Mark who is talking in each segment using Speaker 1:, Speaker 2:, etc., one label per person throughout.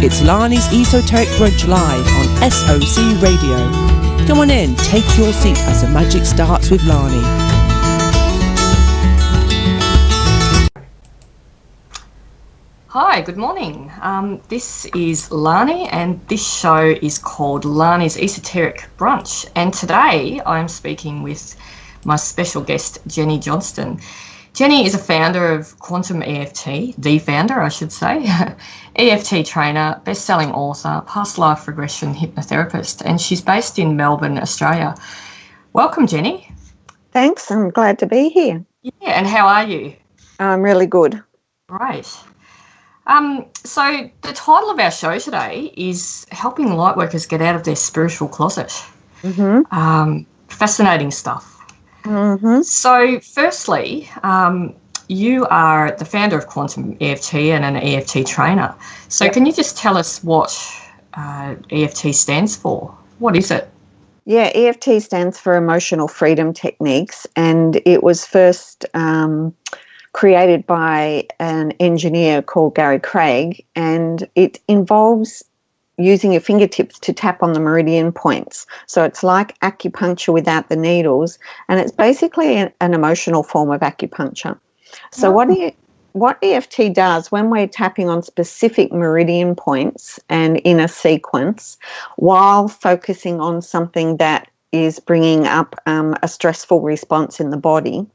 Speaker 1: It's Lani's Esoteric Brunch live on SOC Radio. Come on in, take your seat as the magic starts with Lani.
Speaker 2: Hi, good morning. This is Lani and this show is called Lani's Esoteric Brunch, and today I'm speaking with my special guest Jenny Johnston. Jenny is a founder of Quantum EFT, the founder I should say, EFT trainer, best-selling author, past life regression hypnotherapist, and she's based in Melbourne, Australia. Welcome, Jenny.
Speaker 3: Thanks, I'm glad to be here.
Speaker 2: Yeah, and how are you?
Speaker 3: I'm really good.
Speaker 2: Great. So the title of our show today is Helping Lightworkers Get Out of Their Spiritual Closet. Fascinating stuff. So firstly, you are the founder of Quantum EFT and an EFT trainer. So Can you just tell us what EFT stands for? What is it?
Speaker 3: Yeah, EFT stands for Emotional Freedom Techniques, and it was first created by an engineer called Gary Craig, and it involves using your fingertips to tap on the meridian points. So it's like acupuncture without the needles, and it's basically an emotional form of acupuncture. So what EFT does when we're tapping on specific meridian points and in a sequence, while focusing on something that is bringing up a stressful response in the body,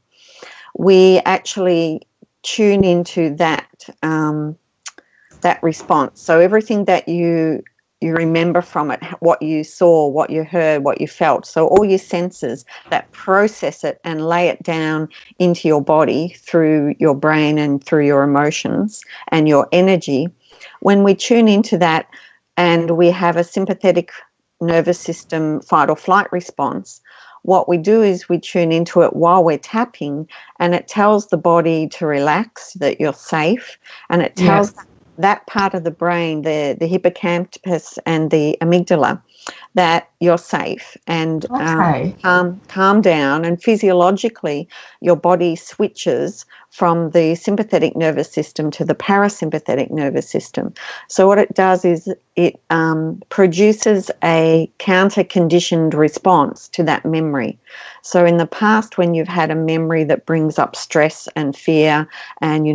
Speaker 3: we actually tune into that response. So everything that you remember from it, what you saw, what you heard, what you felt. So all your senses that process it and lay it down into your body through your brain and through your emotions and your energy. When we tune into that and we have a sympathetic nervous system fight or flight response, what we do is we tune into it while we're tapping, and it tells the body to relax, that you're safe, and it tells that part of the brain, the hippocampus and the amygdala, that you're safe and calm down. And physiologically, your body switches from the sympathetic nervous system to the parasympathetic nervous system. So what it does is it produces a counter-conditioned response to that memory. So in the past, when you've had a memory that brings up stress and fear and,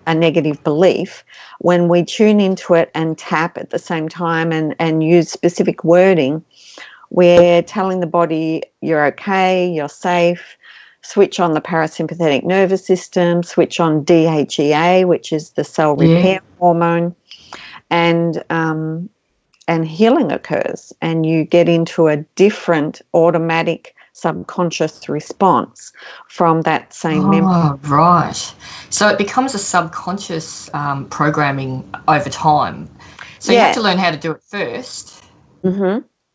Speaker 3: a negative belief, when we tune into it and tap at the same time and use specific wording, we're telling the body you're okay, you're safe, switch on the parasympathetic nervous system, switch on DHEA, which is the cell repair hormone, and healing occurs, and you get into a different automatic subconscious response from that same memory.
Speaker 2: Oh, right. So it becomes a subconscious programming over time. So you have to learn how to do it first.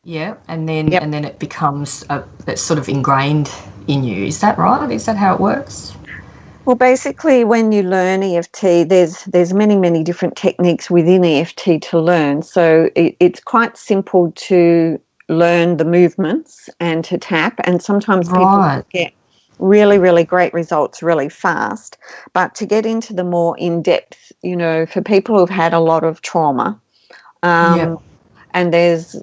Speaker 2: Yeah, and then it becomes it's sort of ingrained in you. Is that right? Is that how it works?
Speaker 3: Well, basically, when you learn EFT, there's many different techniques within EFT to learn. So it's quite simple to learn the movements and to tap, and sometimes people get really great results really fast. But to get into the more in-depth, for people who've had a lot of trauma, and there's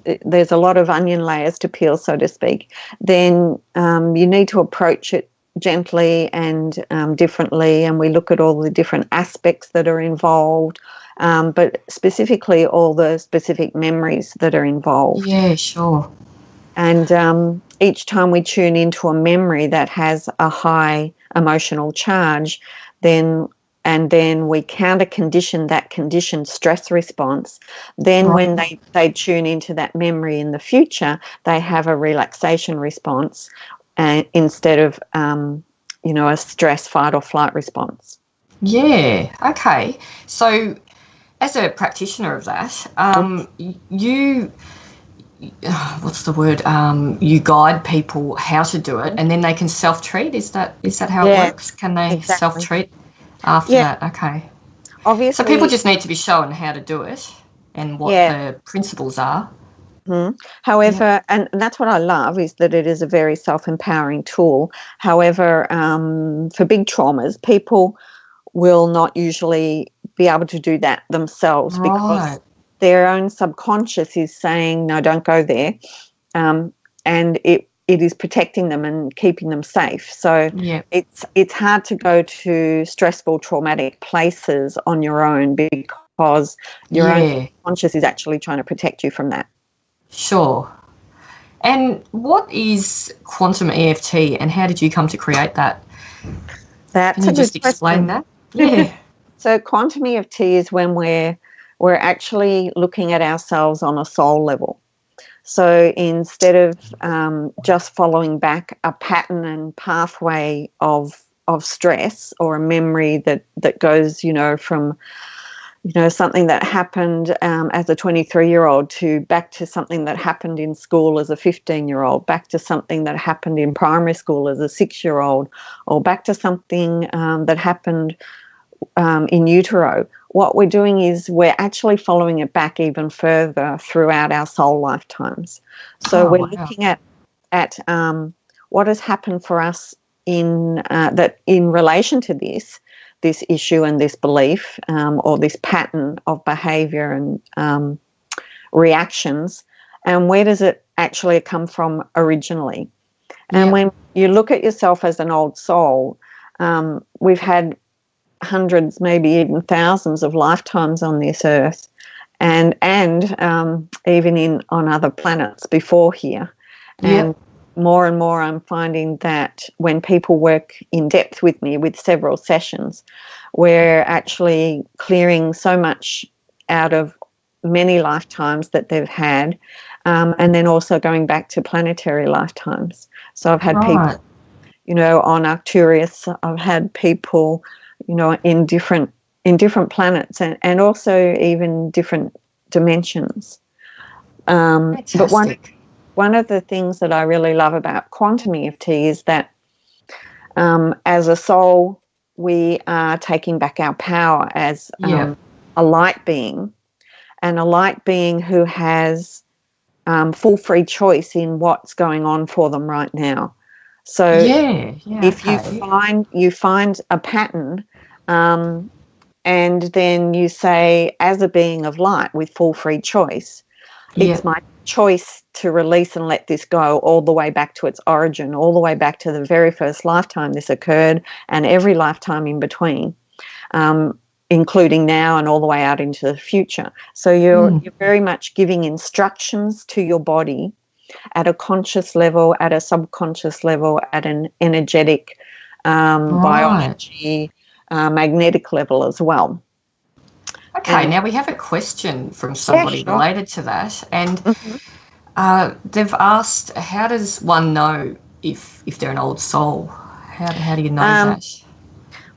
Speaker 3: a lot of onion layers to peel, so to speak, then you need to approach it gently and differently, and we look at all the different aspects that are involved, but specifically all the specific memories that are involved.
Speaker 2: Yeah, sure.
Speaker 3: And each time we tune into a memory that has a high emotional charge, then we counter-condition that conditioned stress response. Then when they tune into that memory in the future, they have a relaxation response instead of, a stress, fight or flight response.
Speaker 2: Yeah, okay. So as a practitioner of that, you guide people how to do it, and then they can self-treat. Is that how it works? Can they self-treat after that? Okay.
Speaker 3: Obviously.
Speaker 2: So people just need to be shown how to do it and what the principles are.
Speaker 3: However, and that's what I love, is that it is a very self-empowering tool. However, for big traumas, people will not usually be able to do that themselves because their own subconscious is saying, no, don't go there. And it is protecting them and keeping them safe. So it's hard to go to stressful, traumatic places on your own because your own conscious is actually trying to protect you from that.
Speaker 2: Sure. And what is quantum EFT and how did you come to create that? Can you just explain that? Yeah.
Speaker 3: So quantum EFT is when we're actually looking at ourselves on a soul level. So instead of just following back a pattern and pathway of stress or a memory that goes, from, something that happened as a 23-year-old to back to something that happened in school as a 15-year-old, back to something that happened in primary school as a 6-year-old, or back to something that happened in utero. What we're doing is we're actually following it back even further throughout our soul lifetimes. So we're looking at what has happened for us in relation to this issue and this belief or this pattern of behavior and reactions, and where does it actually come from originally. And when you look at yourself as an old soul, we've had hundreds, maybe even thousands of lifetimes on this earth and even on other planets before here. And more and more I'm finding that when people work in depth with me with several sessions, we're actually clearing so much out of many lifetimes that they've had, and then also going back to planetary lifetimes. So I've had people, on Arcturus, I've had people in different planets and also even different dimensions. But one of the things that I really love about quantum EFT is that as a soul, we are taking back our power as a light being, and a light being who has full free choice in what's going on for them right now. So if you find a pattern, and then you say, as a being of light with full free choice, it's my choice to release and let this go all the way back to its origin, all the way back to the very first lifetime this occurred and every lifetime in between, including now and all the way out into the future. So you're very much giving instructions to your body at a conscious level, at a subconscious level, at an energetic biology, magnetic level as well.
Speaker 2: Okay, now we have a question from somebody related to that, and they've asked, how does one know if they're an old soul? How do you know that?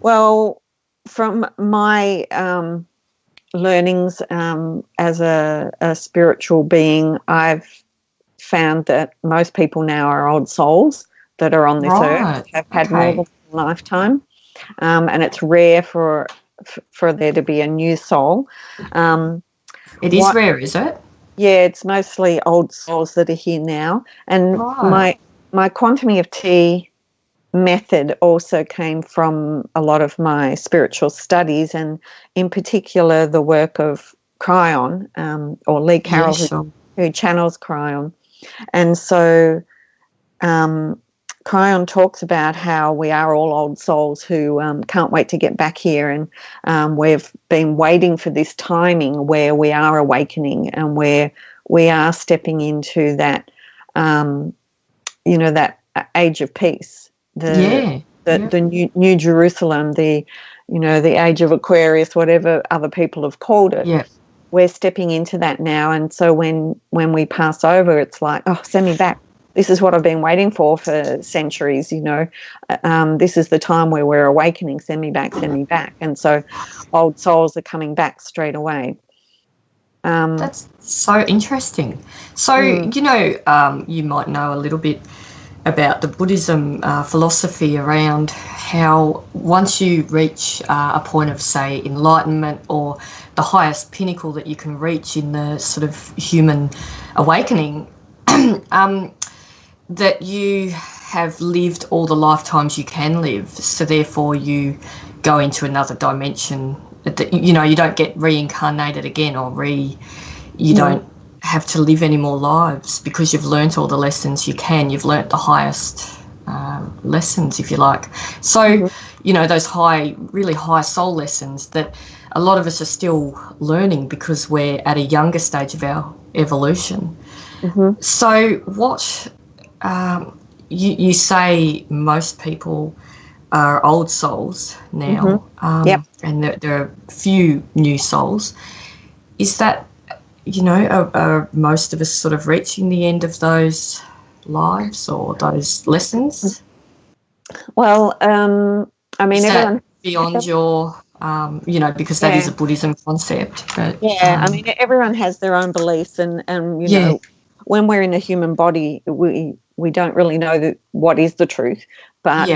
Speaker 3: Well, from my learnings as a spiritual being, I've found that most people now are old souls that are on this earth, have had more than one lifetime, and it's rare for there to be a new soul.
Speaker 2: It is rare, is it?
Speaker 3: Yeah, it's mostly old souls that are here now. And my quantum EFT method also came from a lot of my spiritual studies, and in particular the work of Cryon, or Lee Carroll, who channels Cryon. And so Cryon talks about how we are all old souls who can't wait to get back here, and we've been waiting for this timing where we are awakening and where we are stepping into that, that age of peace, the new Jerusalem, the age of Aquarius, whatever other people have called it. Yeah. We're stepping into that now, and so when we pass over, it's like, oh, send me back. This is what I've been waiting for centuries, This is the time where we're awakening. Send me back, send me back. And so old souls are coming back straight away.
Speaker 2: That's so interesting. So, you might know a little bit about the Buddhism philosophy around how once you reach a point of, say, enlightenment or the highest pinnacle that you can reach in the sort of human awakening, that you have lived all the lifetimes you can live, so therefore you go into another dimension. You don't get reincarnated again or you don't have to live any more lives because you've learnt all the lessons you can. You've learnt the highest lessons, if you like. So, you know, those really high soul lessons that a lot of us are still learning because we're at a younger stage of our evolution. So what you say most people are old souls now, and there are few new souls. Is that, you know, are most of us sort of reaching the end of those lives or those lessons?
Speaker 3: Well, I mean,
Speaker 2: is
Speaker 3: everyone
Speaker 2: beyond your, you know, because that is a Buddhism concept. But
Speaker 3: I mean, everyone has their own beliefs, and you know, when we're in a human body, we don't really know what is the truth. But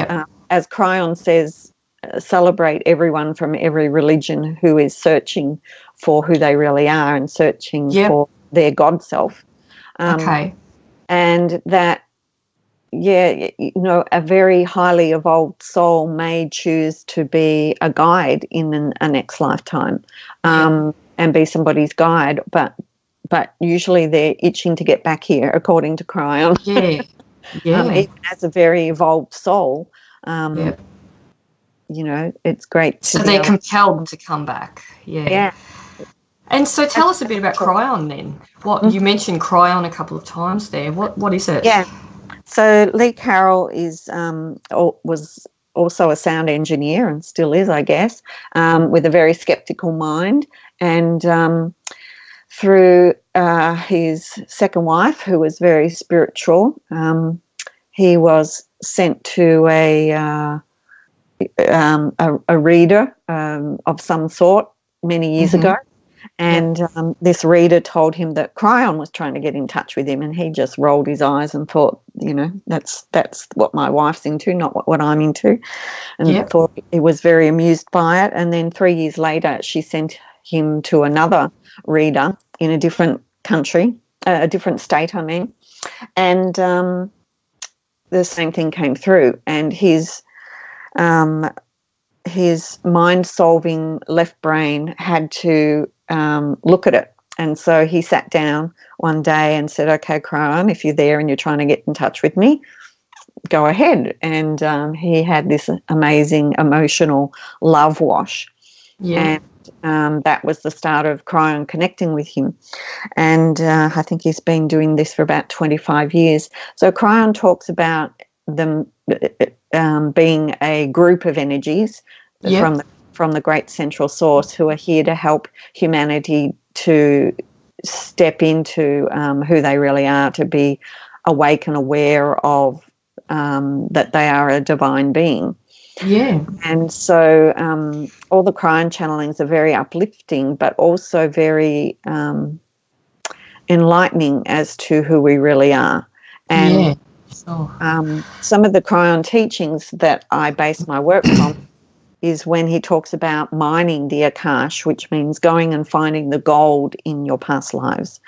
Speaker 3: as Cryon says, celebrate everyone from every religion who is searching for who they really are and searching for their God self. And that, you know, a very highly evolved soul may choose to be a guide in a next lifetime, and be somebody's guide, but usually they're itching to get back here, according to Cryon. Even as a very evolved soul, you know, it's great.
Speaker 2: So they're compelled to come back. And so tell us a bit about Cryon then. What you mentioned Cryon a couple of times there. What is it?
Speaker 3: So Lee Carroll was also a sound engineer and still is, I guess, with a very skeptical mind. And through his second wife, who was very spiritual, he was sent to a reader of some sort many years ago. And this reader told him that Cryon was trying to get in touch with him, and he just rolled his eyes and thought, you know, that's what my wife's into, not what I'm into, and thought he was very amused by it. And then 3 years later, she sent him to another reader in a different country, a different state, I mean, and the same thing came through, and his mind-solving left brain had to look at it. And so he sat down one day and said, okay, Cryon, if you're there and you're trying to get in touch with me, go ahead. And he had this amazing emotional love wash. And that was the start of Cryon connecting with him. And I think he's been doing this for about 25 years. So Cryon talks about them being a group of energies from the great central source who are here to help humanity to step into who they really are, to be awake and aware of that they are a divine being. And so all the Cryon channelings are very uplifting, but also very enlightening as to who we really are. And some of the Cryon teachings that I base my work on is when he talks about mining the Akash, which means going and finding the gold in your past lives.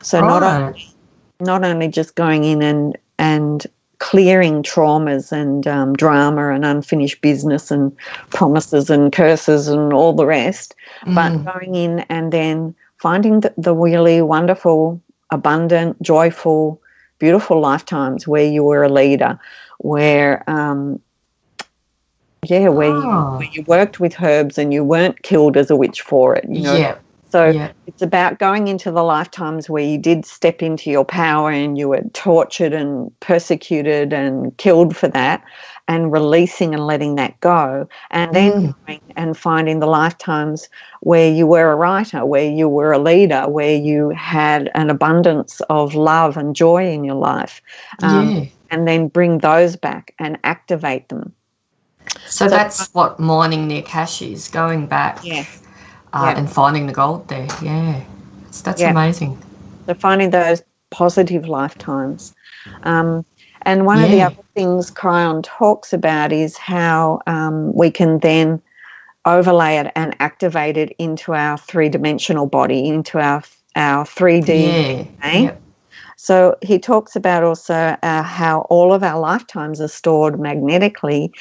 Speaker 3: So not only just going in and clearing traumas and drama and unfinished business and promises and curses and all the rest, but going in and then finding the really wonderful, abundant, joyful, beautiful lifetimes where you were a leader, where where you worked with herbs and you weren't killed as a witch for it, you know. It's about going into the lifetimes where you did step into your power and you were tortured and persecuted and killed for that, and releasing and letting that go, and then going and finding the lifetimes where you were a writer, where you were a leader, where you had an abundance of love and joy in your life, and then bring those back and activate them.
Speaker 2: So that's what mining the Akash is, going back and finding the gold there. That's amazing.
Speaker 3: So finding those positive lifetimes. And one of the other things Cryon talks about is how we can then overlay it and activate it into our three-dimensional body, into our 3D DNA. So he talks about also how all of our lifetimes are stored magnetically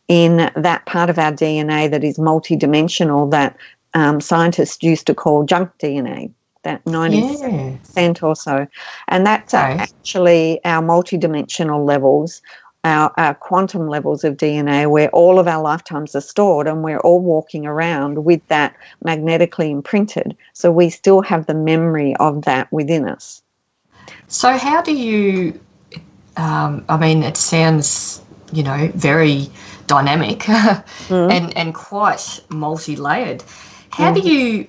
Speaker 3: in that part of our DNA that is multidimensional, that scientists used to call junk DNA. that 90% or so. And that's actually our multidimensional levels, our quantum levels of DNA, where all of our lifetimes are stored, and we're all walking around with that magnetically imprinted. So we still have the memory of that within us.
Speaker 2: So how do you, I mean, it sounds, you know, very dynamic and quite multi-layered. How do you,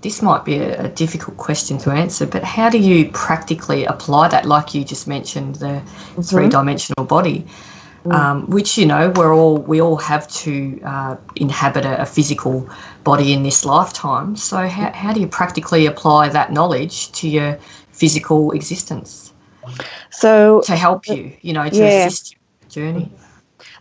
Speaker 2: this might be a difficult question to answer, but how do you practically apply that? Like you just mentioned, the three-dimensional body, which, you know, we all have to inhabit a physical body in this lifetime. So how do you practically apply that knowledge to your physical existence?
Speaker 3: So
Speaker 2: to help you, you know, to assist you in your journey.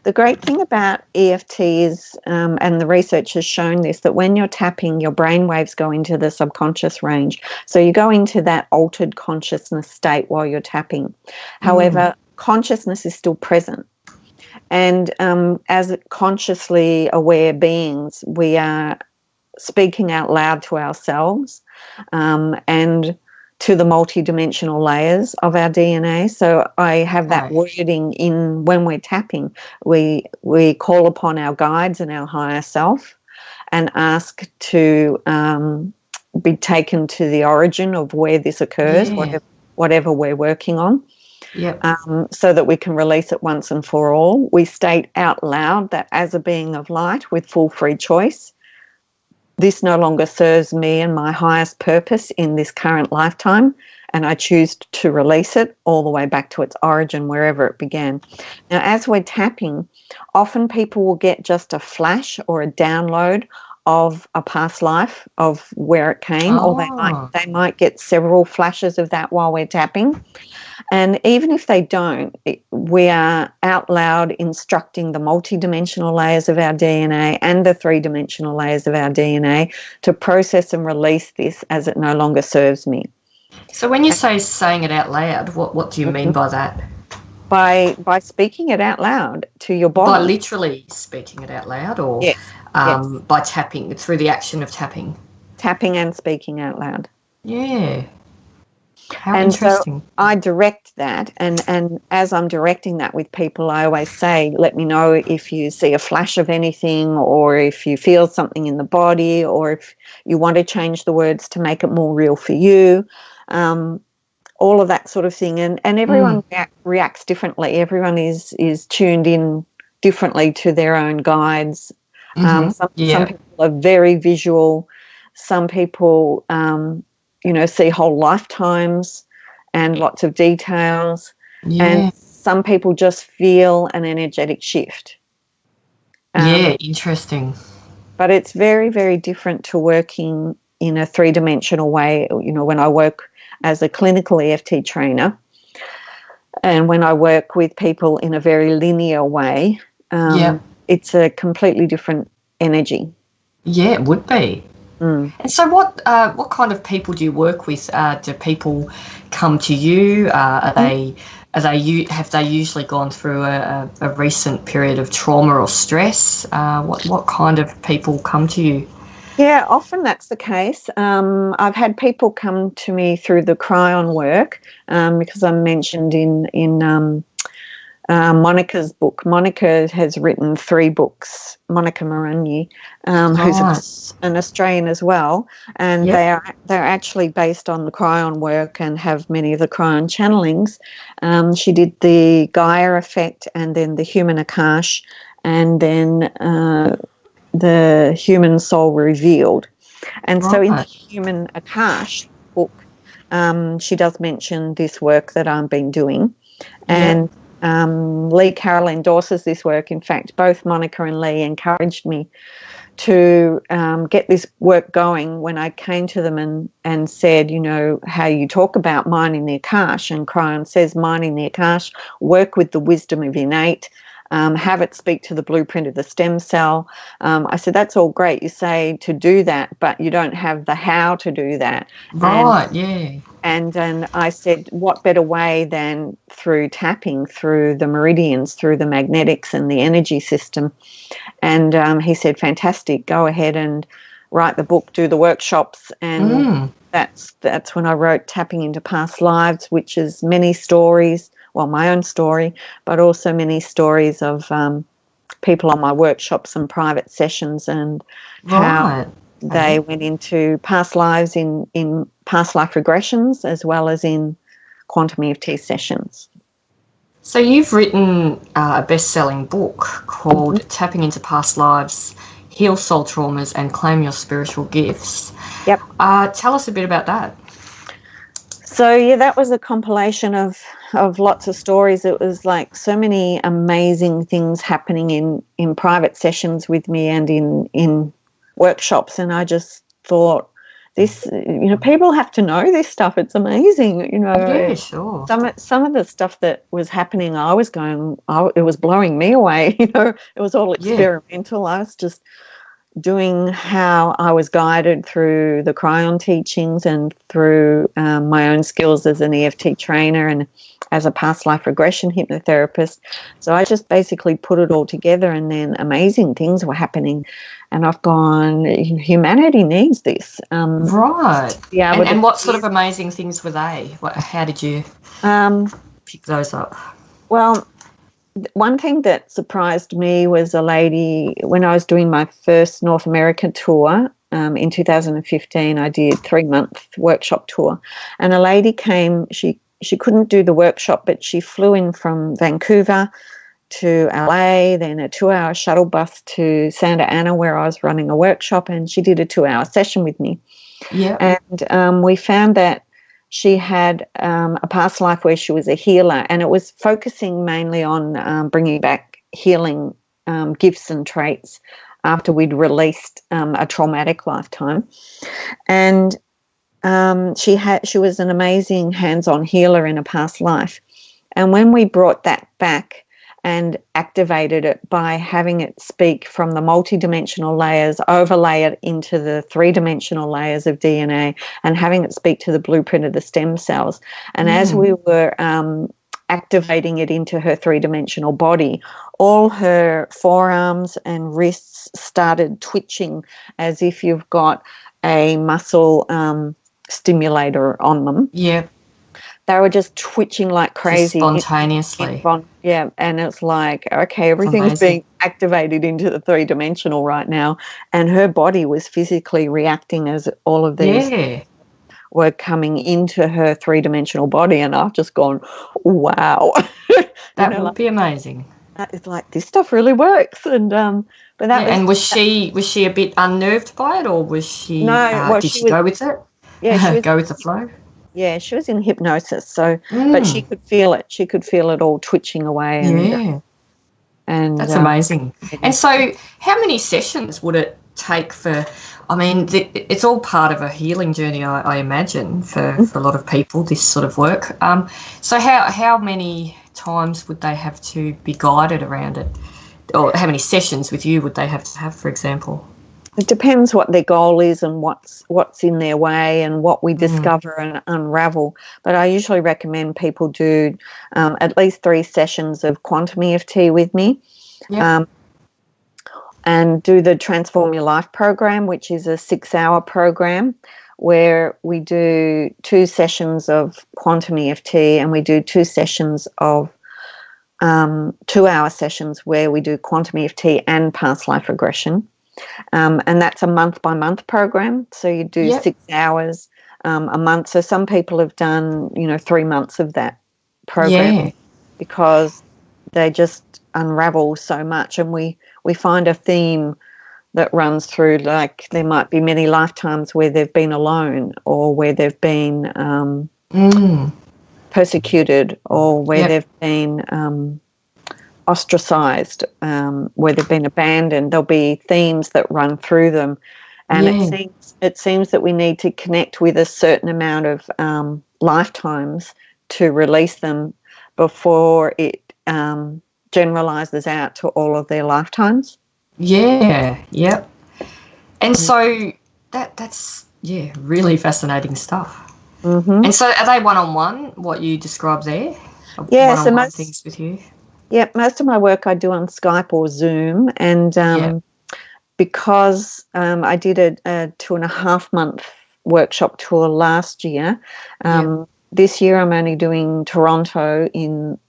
Speaker 3: The great thing about EFT is, and the research has shown this, that when you're tapping, your brain waves go into the subconscious range. So you go into that altered consciousness state while you're tapping. However, consciousness is still present. And as consciously aware beings, we are speaking out loud to ourselves and to the multidimensional layers of our DNA. So I have that wording in when we're tapping. We call upon our guides and our higher self and ask to be taken to the origin of where this occurs, whatever we're working on, so that we can release it once and for all. We state out loud that as a being of light with full free choice, this no longer serves me and my highest purpose in this current lifetime, and I choose to release it all the way back to its origin, wherever it began. Now, as we're tapping, often people will get just a flash or a download of a past life of where it came, or they might get several flashes of that while we're tapping. And even if they don't, we are out loud instructing the multidimensional layers of our DNA and the three-dimensional layers of our DNA to process and release this as it no longer serves me.
Speaker 2: So when you say saying it out loud, what do you mean by that?
Speaker 3: By speaking it out loud to your body.
Speaker 2: By literally speaking it out loud, or by tapping, through the action of tapping? Tapping
Speaker 3: and speaking out loud.
Speaker 2: Yeah. How interesting.
Speaker 3: So I direct that, and as I'm directing that with people, I always say, let me know if you see a flash of anything, or if you feel something in the body, or if you want to change the words to make it more real for you, all of that sort of thing. And everyone reacts differently. Everyone is tuned in differently to their own guides. Some people are very visual. Some people see whole lifetimes and lots of details. And some people just feel an energetic shift.
Speaker 2: Interesting.
Speaker 3: But it's very, very different to working in a three-dimensional way. You know, when I work as a clinical EFT trainer and when I work with people in a very linear way, it's a completely different energy.
Speaker 2: Yeah, it would be. And so what kind of people do you work with? Do people come to you? Have they usually gone through a recent period of trauma or stress? What kind of people come to you?
Speaker 3: Yeah, often that's the case. I've had people come to me through the cryon work because I'm mentioned in Monica's book. Monica has written 3 books, Monica Moranyi, who's an Australian as well, and they're actually based on the cryon work and have many of the cryon channelings. She did the Gaia effect, and then the human Akash, and then the human soul revealed. And so in the human Akash book, she does mention this work that I've been doing, and Lee Carroll endorses this work. In fact, both Monica and Lee encouraged me to get this work going when I came to them and said, you know, how you talk about mining the Akash, and cryon says mining the Akash, work with the wisdom of innate, have it speak to the blueprint of the stem cell. I said, that's all great. You say to do that, but you don't have the how to do that. And I said, what better way than through tapping, through the meridians, through the magnetics and the energy system. And he said, fantastic, go ahead and write the book, do the workshops, and that's when I wrote Tapping into Past Lives, which is many stories, well, my own story, but also many stories of people on my workshops and private sessions, and how they went into past lives in past life regressions as well as in quantum EFT sessions.
Speaker 2: So you've written a best-selling book called Tapping into Past Lives, Heal Soul Traumas and Claim Your Spiritual Gifts.
Speaker 3: Yep.
Speaker 2: Tell us a bit about that.
Speaker 3: So, yeah, that was a compilation of lots of stories. It was like so many amazing things happening in private sessions with me and in workshops. And I just thought, this, people have to know this stuff. It's amazing,
Speaker 2: Yeah, sure.
Speaker 3: Some of the stuff that was happening, I was going, it was blowing me away. It was all experimental. I was just doing how I was guided through the Cryon teachings and through my own skills as an EFT trainer and as a past life regression hypnotherapist. So I just basically put it all together, and then amazing things were happening. And I've gone, humanity needs this.
Speaker 2: Right. Yeah. And what sort of amazing things were they? How did you pick those up?
Speaker 3: Well, one thing that surprised me was a lady, when I was doing my first North American tour in 2015, I did a 3-month workshop tour, and a lady came, she couldn't do the workshop, but she flew in from Vancouver to LA, then a 2-hour shuttle bus to Santa Ana where I was running a workshop, and she did a 2-hour session with me. Yeah. And we found that she had a past life where she was a healer, and it was focusing mainly on bringing back healing gifts and traits after we'd released a traumatic lifetime. And she was an amazing hands-on healer in a past life. And when we brought that back and activated it by having it speak from the multidimensional layers, overlay it into the 3-dimensional layers of DNA, and having it speak to the blueprint of the stem cells. And as we were activating it into her 3-dimensional body, all her forearms and wrists started twitching as if you've got a muscle stimulator on them.
Speaker 2: Yeah.
Speaker 3: They were just twitching like crazy.
Speaker 2: Just spontaneously.
Speaker 3: Yeah, and it's like, okay, everything's being activated into the 3-dimensional right now. And her body was physically reacting as all of these were coming into her 3-dimensional body. And I've just gone, wow.
Speaker 2: That would be amazing.
Speaker 3: It's like, this stuff really works. And but that
Speaker 2: and was she a bit unnerved by it, or was she?
Speaker 3: No,
Speaker 2: did she go with it?
Speaker 3: Yeah, she was,
Speaker 2: go with the flow.
Speaker 3: Yeah, she was in hypnosis, so but she could feel it. She could feel it all twitching away. And
Speaker 2: that's amazing. And so, how many sessions would it take for? I mean, it's all part of a healing journey, I imagine, for a lot of people. This sort of work. So, how many times would they have to be guided around it, or how many sessions with you would they have to have, for example?
Speaker 3: It depends what their goal is and what's in their way and what we discover and unravel. But I usually recommend people do at least 3 sessions of quantum EFT with me, and do the Transform Your Life program, which is a 6-hour program where we do 2 sessions of quantum EFT, and we do 2 sessions of 2-hour sessions where we do quantum EFT and past life regression. And that's a month-by-month program. So you do 6 hours a month. So some people have done, 3 months of that program because they just unravel so much. And we find a theme that runs through, like there might be many lifetimes where they've been alone, or where they've been persecuted, or where they've been ostracized, where they've been abandoned. There'll be themes that run through them, and it seems that we need to connect with a certain amount of lifetimes to release them before it generalizes out to all of their lifetimes.
Speaker 2: And so that's really fascinating stuff. And so are they one-on-one, what you described there?
Speaker 3: So most
Speaker 2: things with you.
Speaker 3: Yeah, most of my work I do on Skype or Zoom, and because I did a 2.5-month workshop tour last year. This year I'm only doing Toronto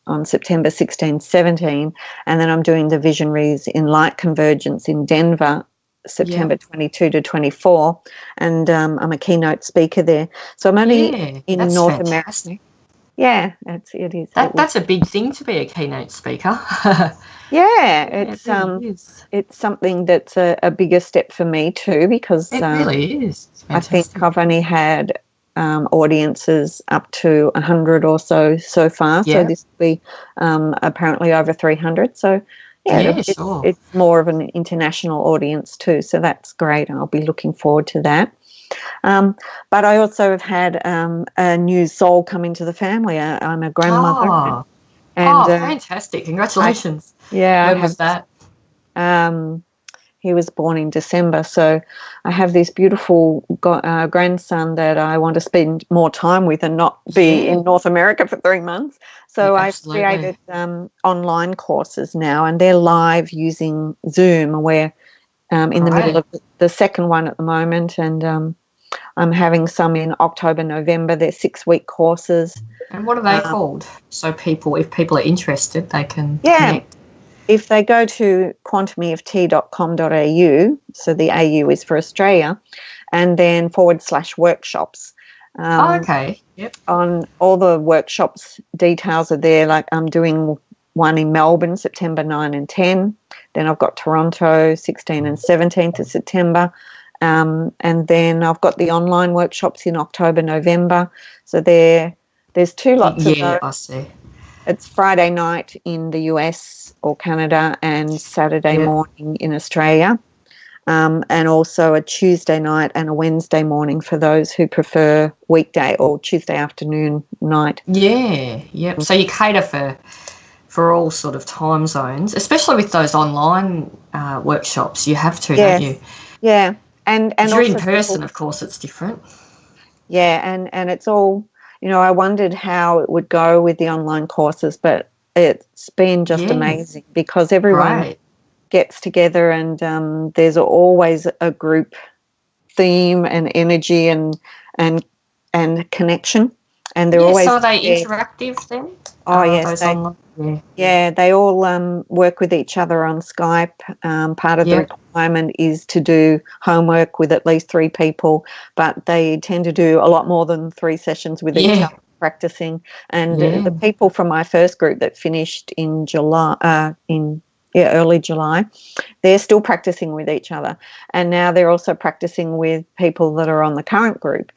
Speaker 3: on September 16, 17, and then I'm doing the Visionaries in Light Convergence in Denver, September 22 to 24, and I'm a keynote speaker there. So I'm only in North America. Yeah, it is.
Speaker 2: That's a big thing to be a keynote speaker.
Speaker 3: It's it's something that's a bigger step for me too, because
Speaker 2: it really is.
Speaker 3: I think I've only had audiences up to 100 or so far. So this will be apparently over 300. So it's more of an international audience too. So that's great. I'll be looking forward to that. But I also have had a new soul come into the family. I'm a grandmother.
Speaker 2: Fantastic. Congratulations. When was that?
Speaker 3: He was born in December. So I have this beautiful grandson that I want to spend more time with and not be in North America for 3 months. So I've created online courses now, and they're live using Zoom. We're in the middle of the second one at the moment, and I'm having some in October, November. They're 6-week courses.
Speaker 2: And what are they called? So if people are interested, they can connect.
Speaker 3: If they go to quantumeft.com.au, so the AU is for Australia, and then /workshops. On all the workshops, details are there. Like I'm doing one in Melbourne, September 9 and 10. Then I've got Toronto, 16 and 17th of September. And then I've got the online workshops in October, November. So there's 2 lots of those.
Speaker 2: Yeah, I see.
Speaker 3: It's Friday night in the US or Canada and Saturday morning in Australia, and also a Tuesday night and a Wednesday morning for those who prefer weekday or Tuesday afternoon night.
Speaker 2: So you cater for all sort of time zones, especially with those online workshops. You have to, don't you?
Speaker 3: Yeah, and
Speaker 2: you're in person, of course, it's different.
Speaker 3: Yeah, and it's all. I wondered how it would go with the online courses, but it's been just amazing because everyone gets together, and there's always a group theme and energy and connection, and they're always.
Speaker 2: So are they interactive then?
Speaker 3: Oh yes, they all work with each other on Skype. Part of the requirement is to do homework with at least 3 people, but they tend to do a lot more than 3 sessions with each other practicing. And the people from my first group that finished in July, early July, they're still practicing with each other, and now they're also practicing with people that are on the current group.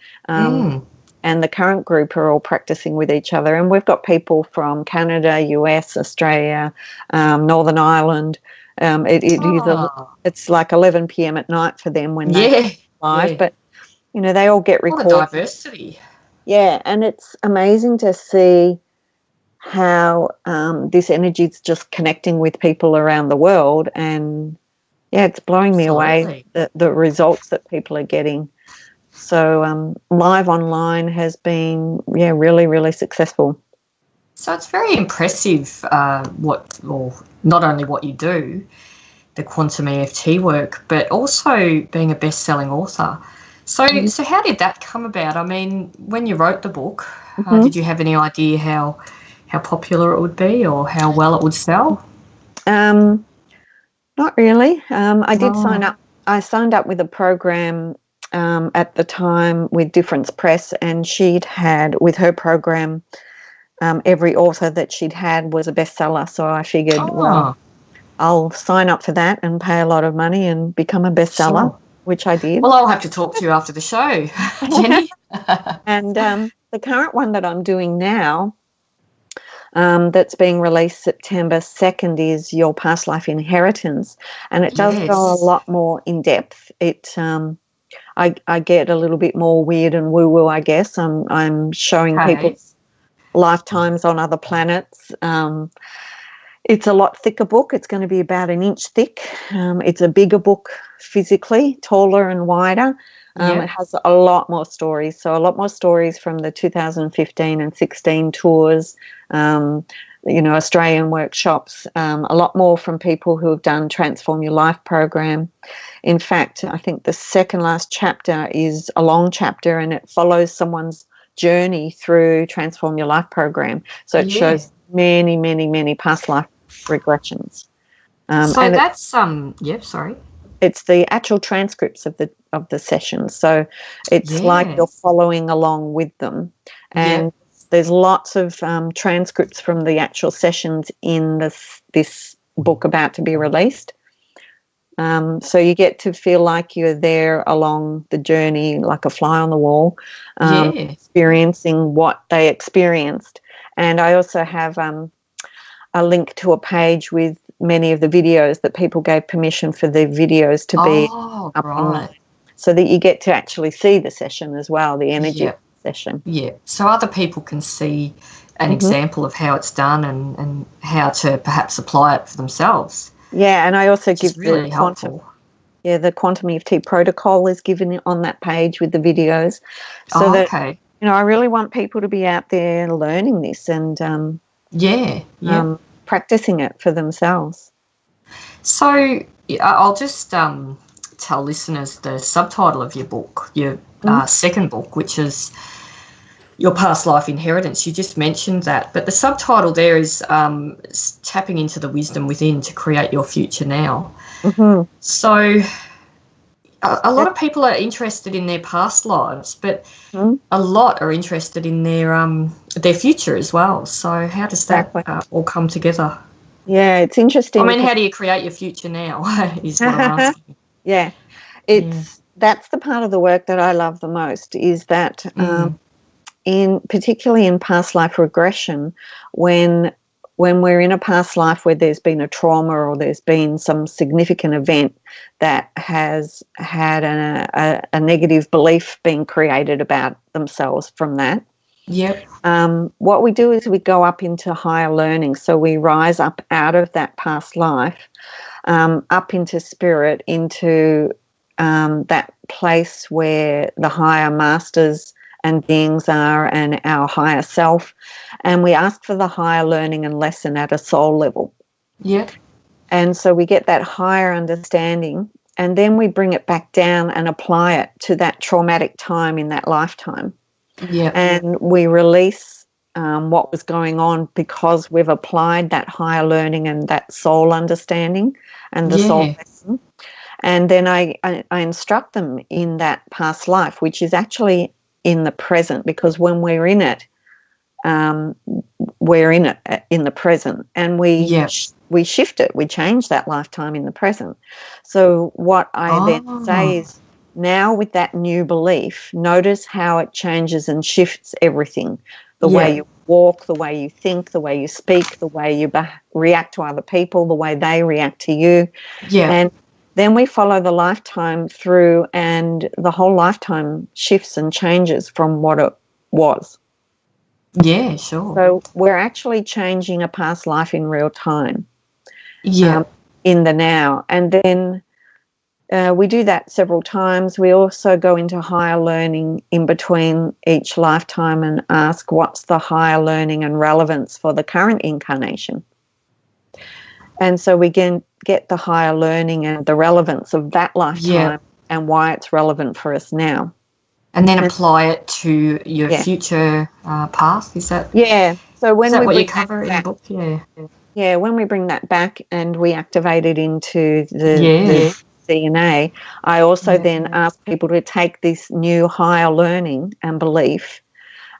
Speaker 3: And the current group are all practicing with each other. And we've got people from Canada, US, Australia, Northern Ireland. It's like 11 p.m. at night for them when they're live. But, they all get recorded.
Speaker 2: What a diversity.
Speaker 3: Yeah, and it's amazing to see how this energy is just connecting with people around the world. And, it's blowing me away, the results that people are getting. So live online has been, really, really successful.
Speaker 2: So it's very impressive not only what you do, the quantum EFT work, but also being a best-selling author. So how did that come about? I mean, when you wrote the book, did you have any idea how popular it would be or how well it would sell?
Speaker 3: Not really. I did sign up. I signed up with a program at the time with Difference Press, and she'd had with her program every author that she'd had was a bestseller. So I figured, I'll sign up for that and pay a lot of money and become a bestseller, which I did.
Speaker 2: Well, I'll have to talk to you after the show, Jenny.
Speaker 3: And the current one that I'm doing now, that's being released September 2nd, is Your Past Life Inheritance, and it does go a lot more in depth. I get a little bit more weird and woo-woo, I guess. I'm showing people's lifetimes on other planets. It's a lot thicker book. It's going to be about 1 inch thick. It's a bigger book physically, taller and wider. It has a lot more stories. So a lot more stories from the 2015 and 16 tours, Australian workshops, a lot more from people who have done Transform Your Life program. In fact, I think the second last chapter is a long chapter, and it follows someone's journey through Transform Your Life program. So it shows many, many, many past life regressions.
Speaker 2: So that's sorry.
Speaker 3: It's the actual transcripts of the sessions. So it's like you're following along with them, and there's lots of transcripts from the actual sessions in this book about to be released. So you get to feel like you're there along the journey, like a fly on the wall, experiencing what they experienced. And I also have a link to a page with many of the videos that people gave permission for the videos to be up online, so that you get to actually see the session as well, the energy session. Yeah.
Speaker 2: So other people can see an example of how it's done and how to perhaps apply it for themselves.
Speaker 3: Yeah, and I also give
Speaker 2: really helpful.
Speaker 3: The Quantum EFT protocol is given on that page with the videos. So I really want people to be out there learning this and practicing it for themselves.
Speaker 2: So I'll just tell listeners the subtitle of your book, your second book, which is Your Past Life Inheritance. You just mentioned that, but the subtitle there is Tapping into the Wisdom Within to Create Your Future Now. So a lot of people are interested in their past lives, but a lot are interested in their future as well. So how does that all come together?
Speaker 3: Yeah, it's interesting.
Speaker 2: I mean, how do you create your future now is what I'm asking.
Speaker 3: That's the part of the work that I love the most, is that particularly in past life regression, when we're in a past life where there's been a trauma or there's been some significant event that has had a negative belief being created about themselves from that. What we do is we go up into higher learning. So we rise up out of that past life, up into spirit, into that place where the higher masters and beings are, and our higher self, and we ask for the higher learning and lesson at a soul level. And so we get that higher understanding, and then we bring it back down and apply it to that traumatic time in that lifetime. And we release what was going on because we've applied that higher learning and that soul understanding and the soul lesson. And then I instruct them in that past life, which is actually in the present, because when we're in it in the present, and we shift it, we change that lifetime in the present. So what I then say is, now with that new belief, notice how it changes and shifts everything, the way you walk, the way you think, the way you speak, the way you react to other people, the way they react to you. And then we follow the lifetime through, and the whole lifetime shifts and changes from what it was. So we're actually changing a past life in real time, in the now. And then we do that several times. We also go into higher learning in between each lifetime and ask what's the higher learning and relevance for the current incarnation. And so we can get the higher learning and the relevance of that lifetime and why it's relevant for us now.
Speaker 2: And then apply it to your future path, is that?
Speaker 3: So when
Speaker 2: is that what you cover in the book?
Speaker 3: When we bring that back and we activate it into the DNA, I also then ask people to take this new higher learning and belief,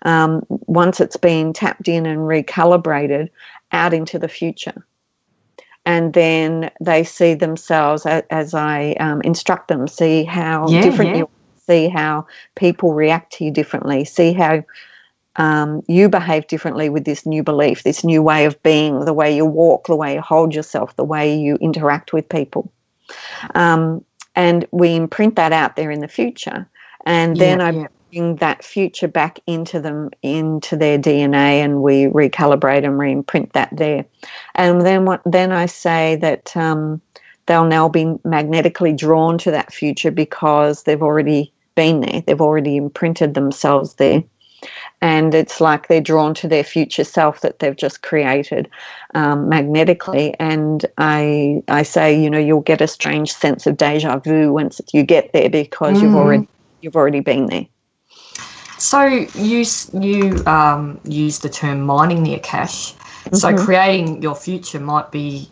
Speaker 3: once it's been tapped in and recalibrated, out into the future. And then they see themselves, as I instruct them, see how different you are, see how people react to you differently, see how you behave differently with this new belief, this new way of being, the way you walk, the way you hold yourself, the way you interact with people. And we imprint that out there in the future. And then I bring that future back into them, into their DNA, and we recalibrate and re-imprint that there. And then I say that they'll now be magnetically drawn to that future because they've already been there. They've already imprinted themselves there. and it's like they're drawn to their future self that they've just created magnetically. And I say, you'll get a strange sense of deja vu once you get there, because you've already been there.
Speaker 2: So you use the term mining the Akash. So creating your future might be,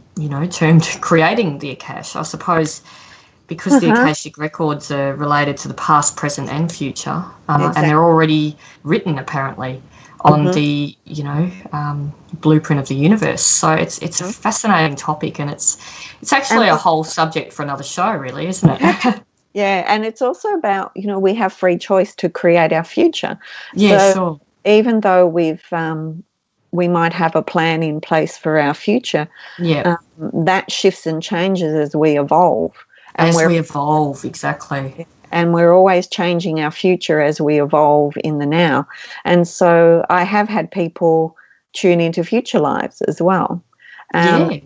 Speaker 2: termed creating the Akash, I suppose, because the Akashic records are related to the past, present and future, exactly. And they're already written apparently on the, blueprint of the universe. So it's a fascinating topic, and it's actually a whole subject for another show, really, isn't it?
Speaker 3: Yeah, and it's also about, we have free choice to create our future.
Speaker 2: Yeah, sure.
Speaker 3: Even though we might have a plan in place for our future, that shifts and changes as we evolve.
Speaker 2: Exactly.
Speaker 3: And we're always changing our future as we evolve in the now. And so I have had people tune into future lives as well. And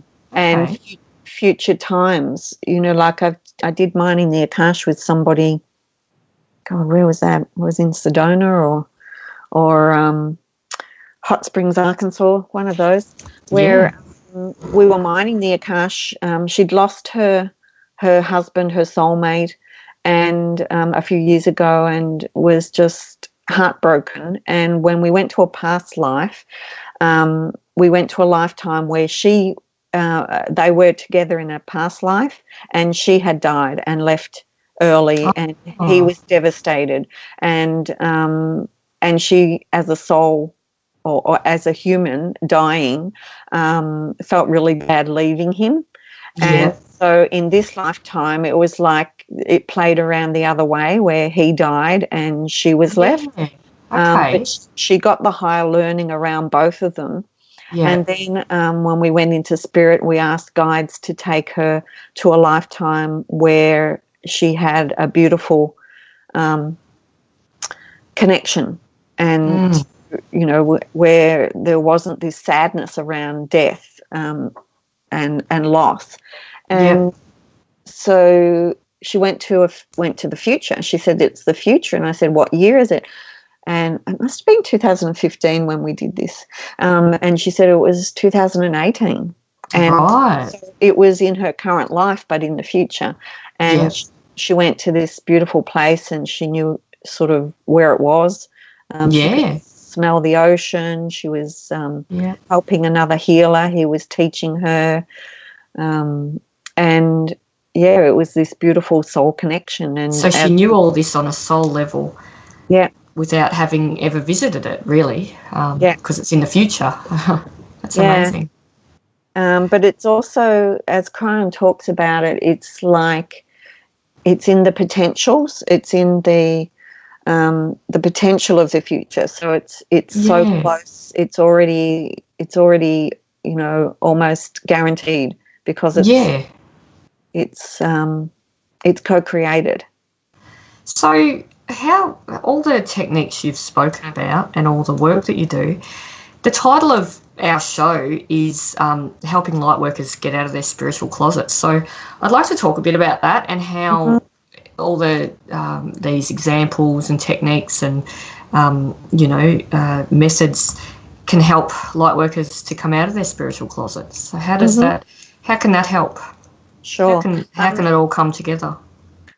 Speaker 3: future times, like I did mining the Akash with somebody. God, where was that? It was in Sedona or Hot Springs, Arkansas, one of those, where we were mining the Akash. She'd lost her husband, her soulmate, and a few years ago, and was just heartbroken. And when we went to a past life, we went to a lifetime where they were together in a past life, and she had died and left early, and he was devastated. And she, as a soul or as a human dying, felt really bad leaving him. And so in this lifetime, it was like it played around the other way, where he died and she was left. But she got the higher learning around both of them. And then when we went into spirit, we asked guides to take her to a lifetime where she had a beautiful connection, and where there wasn't this sadness around death and loss. And so she went to the future. She said, it's the future. And I said, what year is it? And it must have been 2015 when we did this. And she said it was 2018. And so it was in her current life, but in the future. And she went to this beautiful place, and she knew sort of where it was. She could smell the ocean. She was helping another healer. He was teaching her. And it was this beautiful soul connection. And
Speaker 2: so she knew all this on a soul level.
Speaker 3: Yeah.
Speaker 2: Without having ever visited it, really. Because it's in the future. That's amazing.
Speaker 3: But it's also, as Cryon talks about it, it's like it's in the potentials. It's in the potential of the future. So it's so close. It's already almost guaranteed, because it's co-created.
Speaker 2: So how all the techniques you've spoken about and all the work that you do, the title of our show is helping lightworkers get out of their spiritual closets. So I'd like to talk a bit about that, and how all the these examples and techniques and methods can help lightworkers to come out of their spiritual closets. So how does how can that help?
Speaker 3: Sure.
Speaker 2: How can it all come together?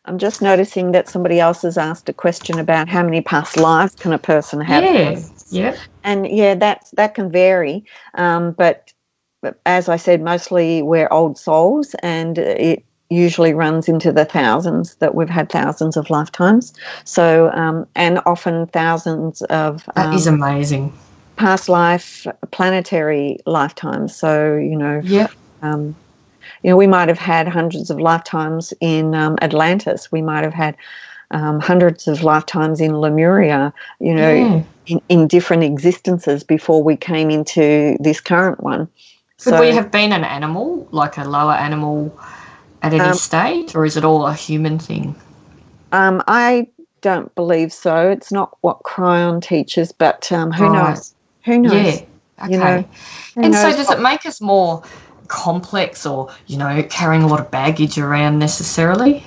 Speaker 3: I'm just noticing that somebody else has asked a question about how many past lives can a person have. And that can vary. But as I said, mostly we're old souls, and it usually runs into the thousands, that we've had thousands of lifetimes. So, and often thousands of...
Speaker 2: that is amazing.
Speaker 3: Past life, planetary lifetimes. So, we might have had hundreds of lifetimes in Atlantis. We might have had hundreds of lifetimes in Lemuria, in different existences before we came into this current one.
Speaker 2: Could we have been an animal, like a lower animal at any stage, or is it all a human thing?
Speaker 3: I don't believe so. It's not what Cryon teaches, but who knows? Who knows?
Speaker 2: Yeah, okay. And so does it make us more complex, or carrying a lot of baggage around necessarily?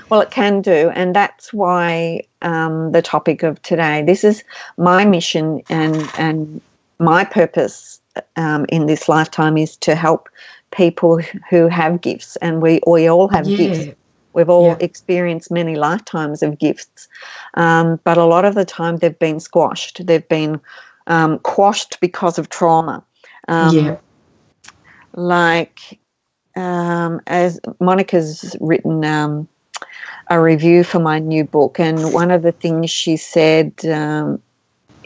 Speaker 3: Well, it can do, and that's why the topic of today. This is my mission and my purpose in this lifetime is to help people who have gifts, and we all have gifts. We've all experienced many lifetimes of gifts, but a lot of the time they've been squashed. They've been quashed because of trauma. Like as Monica's written a review for my new book, and one of the things she said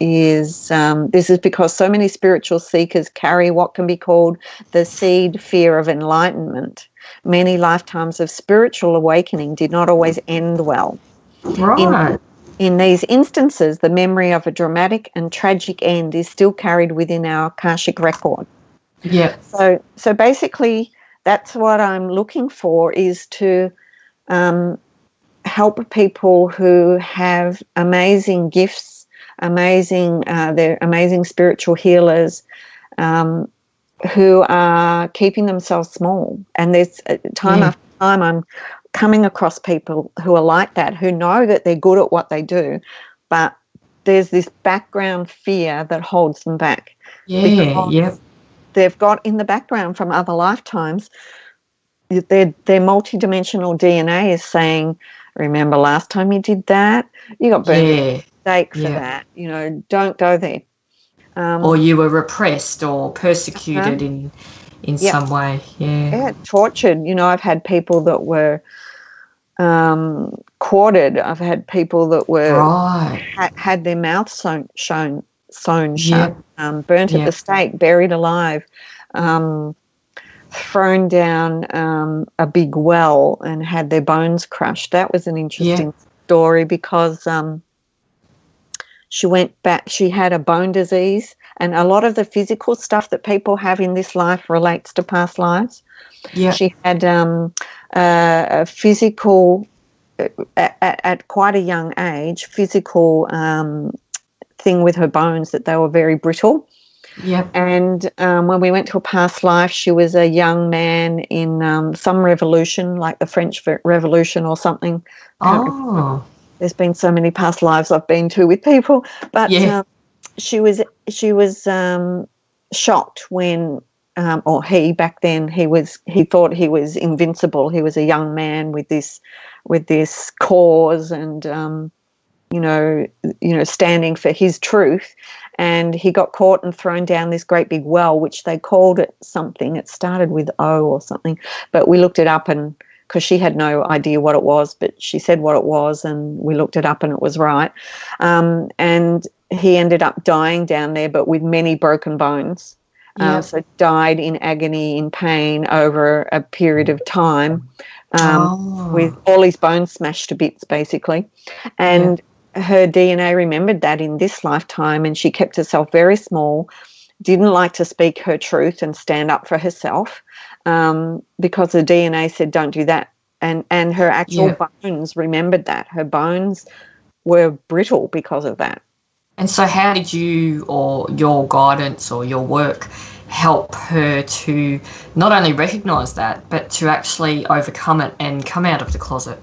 Speaker 3: is this is because so many spiritual seekers carry what can be called the seed fear of enlightenment. Many lifetimes of spiritual awakening did not always end well.
Speaker 2: Right.
Speaker 3: In these instances, the memory of a dramatic and tragic end is still carried within our Akashic record.
Speaker 2: Yeah.
Speaker 3: So basically, that's what I'm looking for, is to help people who have amazing gifts, they're amazing spiritual healers, who are keeping themselves small. And there's time after time I'm coming across people who are like that, who know that they're good at what they do, but there's this background fear that holds them back. They've got in the background from other lifetimes, their multidimensional DNA is saying, remember last time you did that? You got burned at the stake for that. You know, don't go there.
Speaker 2: Or you were repressed or persecuted in some way.
Speaker 3: Yeah, tortured. You know, I've had people that were quartered. I've had people that were had their mouth sewn shut, burnt at the stake, buried alive, thrown down a big well and had their bones crushed. That was an interesting story because she went back, she had a bone disease, and a lot of the physical stuff that people have in this life relates to past lives. Yeah. She had a physical, at quite a young age, physical thing with her bones, that they were very brittle. Yeah. And when we went to a past life, she was a young man in some revolution, like the French Revolution or something. Oh. There's been so many past lives I've been to with people, but she was shocked when, or he back then, he thought he was invincible. He was a young man with this cause and you know, standing for his truth, and he got caught and thrown down this great big well, which they called it something. It started with O or something, but we looked it up, and because she had no idea what it was, but she said what it was, and we looked it up, and it was right. And he ended up dying down there, but with many broken bones. So died in agony, in pain over a period of time, with all his bones smashed to bits, basically. And her DNA remembered that in this lifetime, and she kept herself very small, didn't like to speak her truth and stand up for herself, because the DNA said don't do that. And her actual bones remembered that. Her bones were brittle because of that.
Speaker 2: And so how did you, or your guidance or your work, help her to not only recognise that, but to actually overcome it and come out of the closet,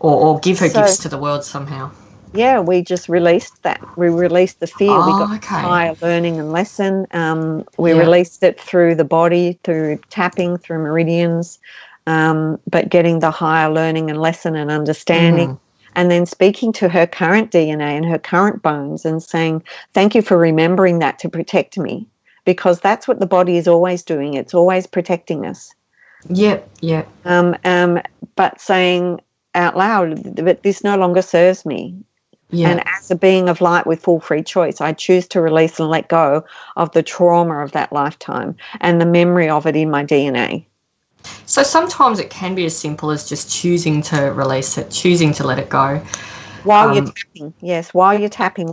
Speaker 2: or give her gifts to the world somehow?
Speaker 3: Yeah, we just released that. We released the fear. We got higher learning and lesson. We released it through the body, through tapping, through meridians, but getting the higher learning and lesson and understanding. And then speaking to her current DNA and her current bones and saying, thank you for remembering that to protect me, because that's what the body is always doing. It's always protecting us. But saying out loud, but this no longer serves me. And as a being of light with full free choice, I choose to release and let go of the trauma of that lifetime and the memory of it in my DNA.
Speaker 2: So sometimes it can be as simple as just choosing to release it, choosing to let it go.
Speaker 3: While you're tapping, while you're tapping,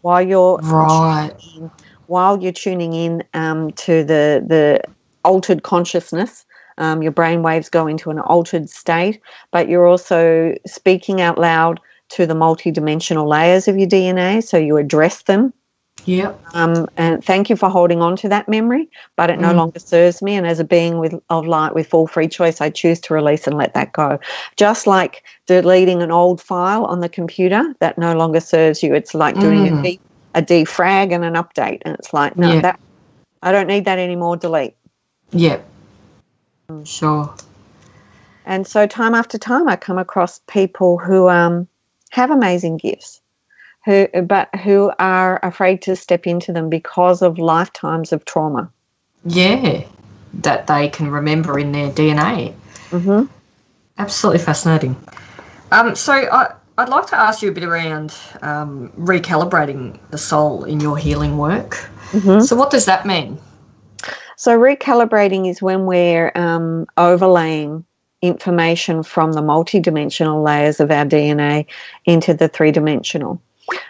Speaker 3: while you're tuning in to the altered consciousness, your brain waves go into an altered state, but you're also speaking out loud to the multidimensional layers of your DNA, so you address them.
Speaker 2: Yep.
Speaker 3: And thank you for holding on to that memory, but it no longer serves me. And as a being of light with full free choice, I choose to release and let that go. Just like deleting an old file on the computer that no longer serves you. It's like doing a defrag and an update. And it's like, no, that I don't need that anymore. Delete.
Speaker 2: Yep. Sure.
Speaker 3: And so time after time, I come across people who have amazing gifts, who are afraid to step into them because of lifetimes of trauma.
Speaker 2: Yeah, that they can remember in their DNA.
Speaker 3: Mm-hmm.
Speaker 2: Absolutely fascinating. So I'd like to ask you a bit around recalibrating the soul in your healing work.
Speaker 3: Mm-hmm.
Speaker 2: So what does that mean?
Speaker 3: So recalibrating is when we're overlaying information from the multidimensional layers of our DNA into the three-dimensional.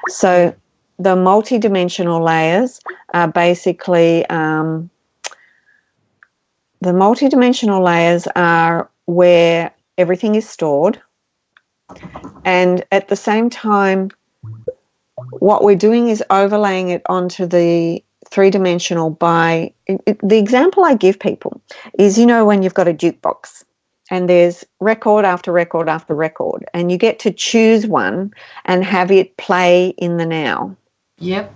Speaker 3: So the multidimensional layers are basically the multidimensional layers are where everything is stored, and at the same time what we're doing is overlaying it onto the three-dimensional by the example I give people is, you know, when you've got a jukebox and there's record after record after record, and you get to choose one and have it play in the now.
Speaker 2: Yep.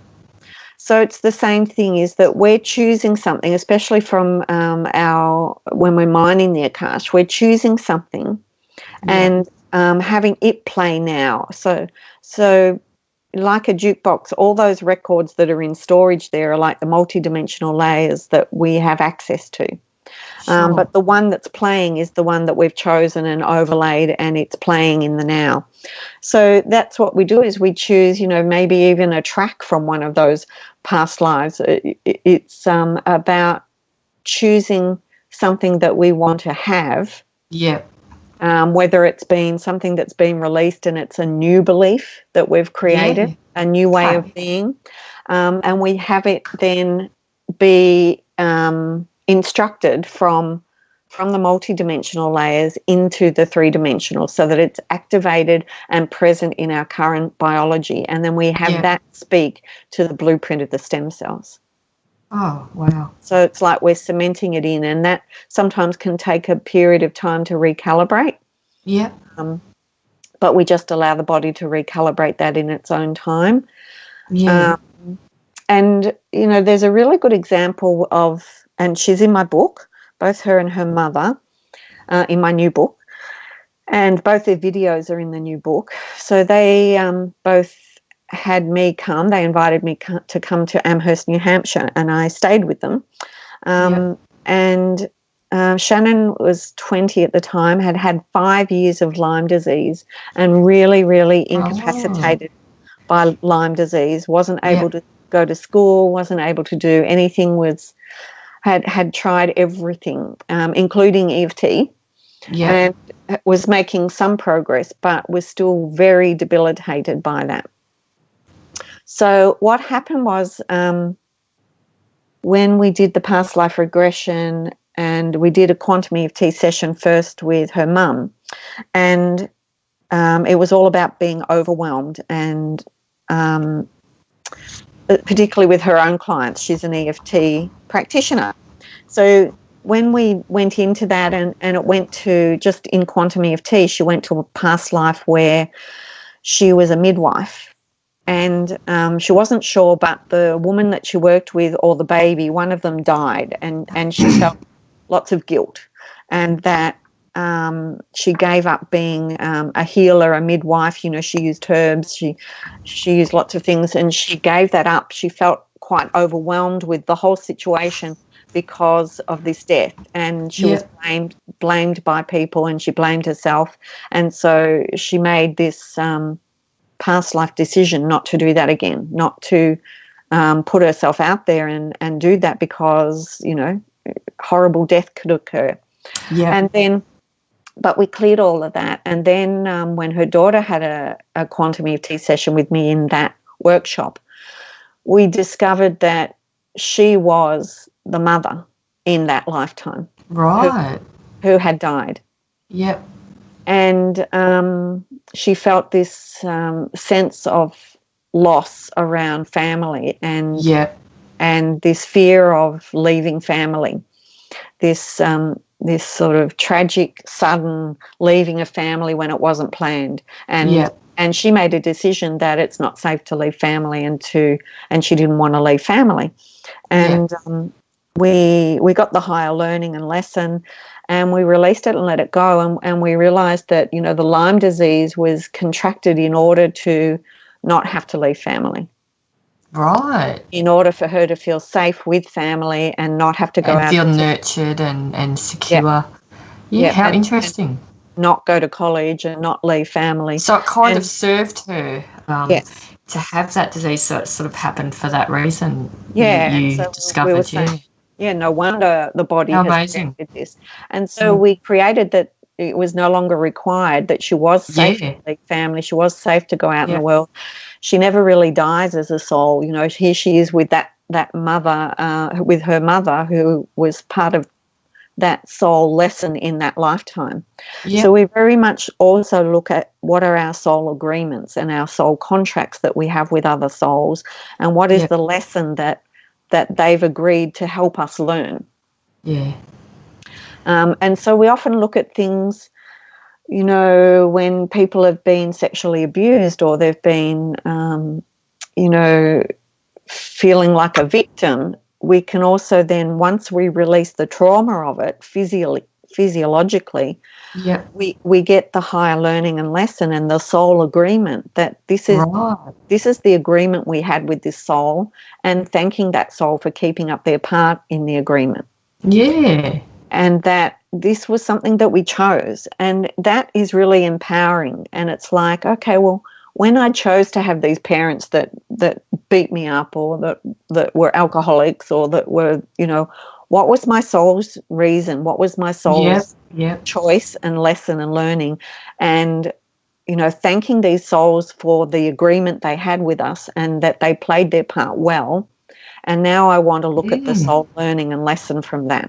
Speaker 3: So it's the same thing, is that we're choosing something, especially from when we're mining the Akash, we're choosing something and having it play now. So like a jukebox, all those records that are in storage there are like the multidimensional layers that we have access to. Sure. But the one that's playing is the one that we've chosen and overlaid, and it's playing in the now. So that's what we do, is we choose, you know, maybe even a track from one of those past lives. It's about choosing something that we want to have.
Speaker 2: Yeah.
Speaker 3: Whether it's been something that's been released and it's a new belief that we've created, a new way of being, and we have it then be instructed from the multidimensional layers into the three-dimensional, so that it's activated and present in our current biology, and then we have that speak to the blueprint of the stem cells.
Speaker 2: Oh, wow.
Speaker 3: So it's like we're cementing it in, and that sometimes can take a period of time to recalibrate.
Speaker 2: Yeah.
Speaker 3: But we just allow the body to recalibrate that in its own time.
Speaker 2: Yeah.
Speaker 3: And, you know, there's a really good example of, and she's in my book, both her and her mother, in my new book, and both their videos are in the new book. So they both had me come, they invited me to come to Amherst, New Hampshire, and I stayed with them. And Shannon was 20 at the time, had 5 years of Lyme disease, and really, really incapacitated by Lyme disease, wasn't able to go to school, wasn't able to do anything, had tried everything, including EFT, and was making some progress, but was still very debilitated by that. So what happened was, when we did the past life regression, and we did a quantum EFT session first with her mum, and it was all about being overwhelmed, and particularly with her own clients. She's an EFT practitioner. So when we went into that, and it went to just in quantum EFT, she went to a past life where she was a midwife. And she wasn't sure, but the woman that she worked with, or the baby, one of them died, and she felt lots of guilt, and that she gave up being a healer, a midwife. You know, she used herbs, she used lots of things, and she gave that up. She felt quite overwhelmed with the whole situation because of this death, and she was blamed by people, and she blamed herself, and so she made this past life decision not to do that again, not to put herself out there and do that, because, you know, horrible death could occur. And then, but we cleared all of that, and then when her daughter had a quantum EFT session with me in that workshop, we discovered that she was the mother in that lifetime, who had died. And she felt this sense of loss around family and
Speaker 2: Yeah.
Speaker 3: and this fear of leaving family, this sort of tragic, sudden leaving of family when it wasn't planned. And she made a decision that it's not safe to leave family and she didn't want to leave family. And we got the higher learning and lesson, and we released it and let it go. And we realized that, you know, the Lyme disease was contracted in order to not have to leave family.
Speaker 2: Right.
Speaker 3: In order for her to feel safe with family and not have to go out.
Speaker 2: And feel nurtured and secure. Yeah, how interesting.
Speaker 3: Not go to college and not leave family.
Speaker 2: So it kind of served her to have that disease, so it sort of happened for that reason.
Speaker 3: Yeah.
Speaker 2: You
Speaker 3: so
Speaker 2: discovered,
Speaker 3: we were saying, no wonder the body has accepted this. And so we created that it was no longer required, that she was safe to leave family, she was safe to go out in the world. She never really dies as a soul. You know, here she is with that mother, with her mother, who was part of that soul lesson in that lifetime. Yep. So we very much also look at what are our soul agreements and our soul contracts that we have with other souls, and what is the lesson that they've agreed to help us learn. Yeah. And so we often look at things, you know, when people have been sexually abused or they've been, you know, feeling like a victim, we can also then, once we release the trauma of it physiologically, we get the higher learning and lesson and the soul agreement that this is the agreement we had with this soul, and thanking that soul for keeping up their part in the agreement. Yeah. And that this was something that we chose, and that is really empowering. And it's like, okay, well, when I chose to have these parents that beat me up, or that were alcoholics, or that were, you know, what was my soul's reason? What was my soul's choice and lesson and learning? And, you know, thanking these souls for the agreement they had with us and that they played their part well. And now I want to look at the soul learning and lesson from that.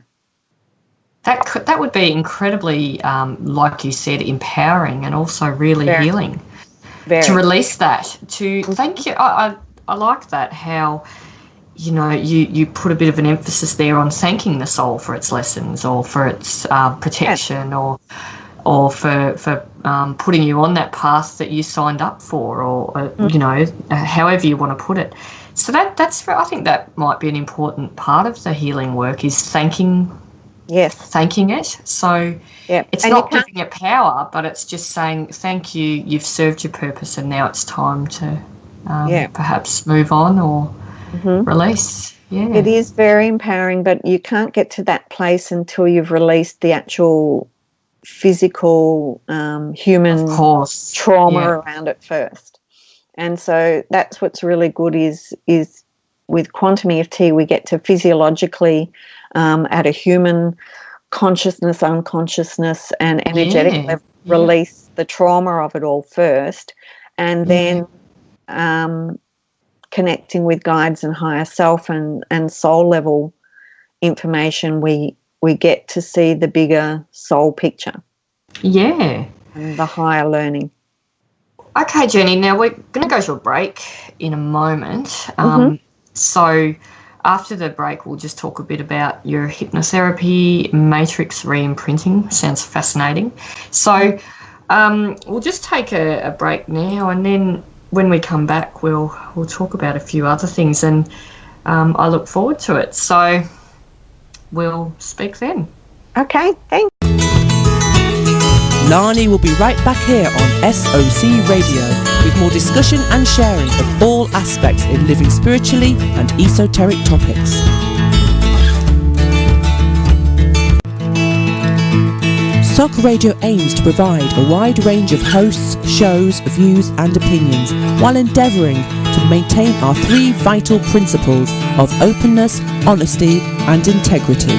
Speaker 2: That would be incredibly, like you said, empowering, and also really healing. To release that, thank you. I like that, how, you know, you put a bit of an emphasis there on thanking the soul for its lessons, or for its protection, or for putting you on that path that you signed up for, or you know, however you want to put it. So that's I think that might be an important part of the healing work, is thanking it. So it's not giving it power, but it's just saying, thank you, you've served your purpose, and now it's time to perhaps move on or release. Yeah,
Speaker 3: it is very empowering, but you can't get to that place until you've released the actual physical human trauma around it first. And so that's what's really good is with quantum EFT, we get to physiologically at a human consciousness, unconsciousness, and energetic level, release the trauma of it all first, and then connecting with guides and higher self and soul level information, we get to see the bigger soul picture. Yeah. And the higher learning.
Speaker 2: Okay, Jenny, now we're going to go to a break in a moment. So after the break, we'll just talk a bit about your hypnotherapy, matrix re-imprinting. Sounds fascinating. So we'll just take a break now, and then when we come back, we'll talk about a few other things, and I look forward to it. So we'll speak then.
Speaker 3: Okay, thanks.
Speaker 1: Lani will be right back here on SOC Radio with more discussion and sharing of all aspects in living spiritually and esoteric topics. SOC Radio aims to provide a wide range of hosts, shows, views and opinions, while endeavouring to maintain our three vital principles of openness, honesty and integrity,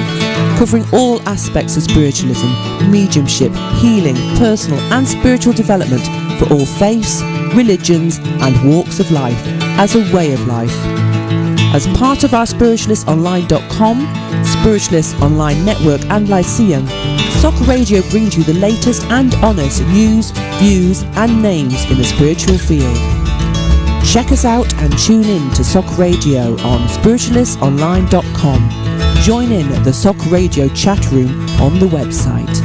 Speaker 1: covering all aspects of spiritualism, mediumship, healing, personal and spiritual development for all faiths, religions and walks of life as a way of life. As part of our spiritualistonline.com, Spiritualist Online Network and Lyceum, SOC Radio brings you the latest and honest news, views and names in the spiritual field. Check us out and tune in to SOC Radio on spiritualistonline.com. Join in the SOC Radio chat room on the website.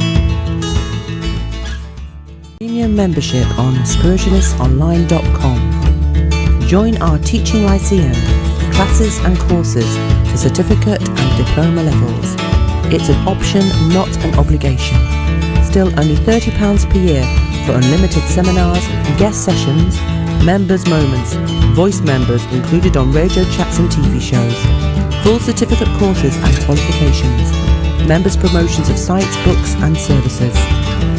Speaker 1: Premium membership on spiritualistonline.com. Join our Teaching Lyceum, classes and courses to certificate and diploma levels. It's an option, not an obligation. Still only £30 per year for unlimited seminars, guest sessions, members' moments, voice members included on radio chats and TV shows, full certificate courses and qualifications, members' promotions of sites, books and services,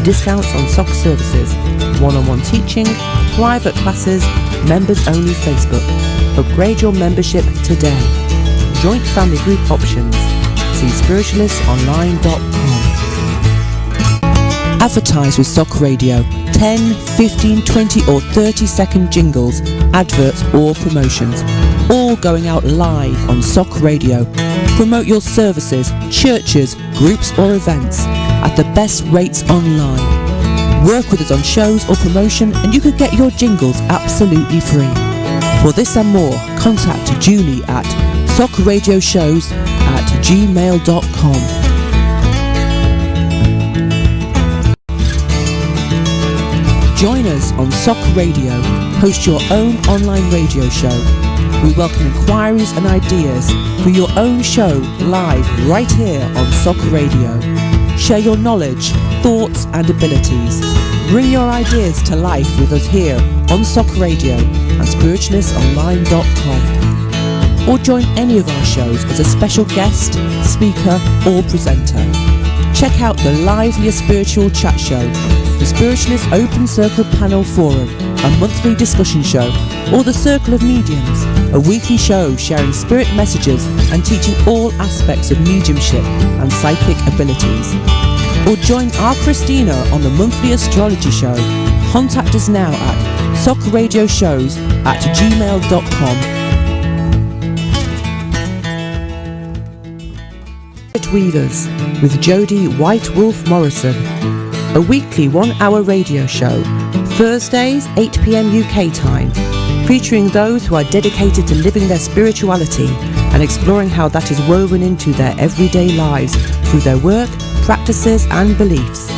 Speaker 1: discounts on SOC services, one-on-one teaching, private classes, members-only Facebook. Upgrade your membership today. Joint family group options. See spiritualistonline.com. Advertise with SOC Radio. 10, 15, 20 or 30-second jingles, adverts or promotions, all going out live on SOC Radio. Promote your services, churches, groups or events at the best rates online. Work with us on shows or promotion and you could get your jingles absolutely free. For this and more, contact Julie at socradioshows@gmail.com. Join us on SOC Radio. Host your own online radio show. We welcome inquiries and ideas for your own show live right here on SOC Radio. Share your knowledge, thoughts and abilities. Bring your ideas to life with us here on SOC Radio and spiritualistonline.com. Or join any of our shows as a special guest, speaker or presenter. Check out the liveliest spiritual chat show, the Spiritualist Open Circle Panel Forum, a monthly discussion show, or the Circle of Mediums, a weekly show sharing spirit messages and teaching all aspects of mediumship and psychic abilities. Or join our Christina on the monthly astrology show. Contact us now at socradioshows@gmail.com. Weavers with Jodie White Wolf Morrison, a weekly 1-hour radio show, Thursdays 8 p.m. UK time, featuring those who are dedicated to living their spirituality and exploring how that is woven into their everyday lives through their work, practices and beliefs.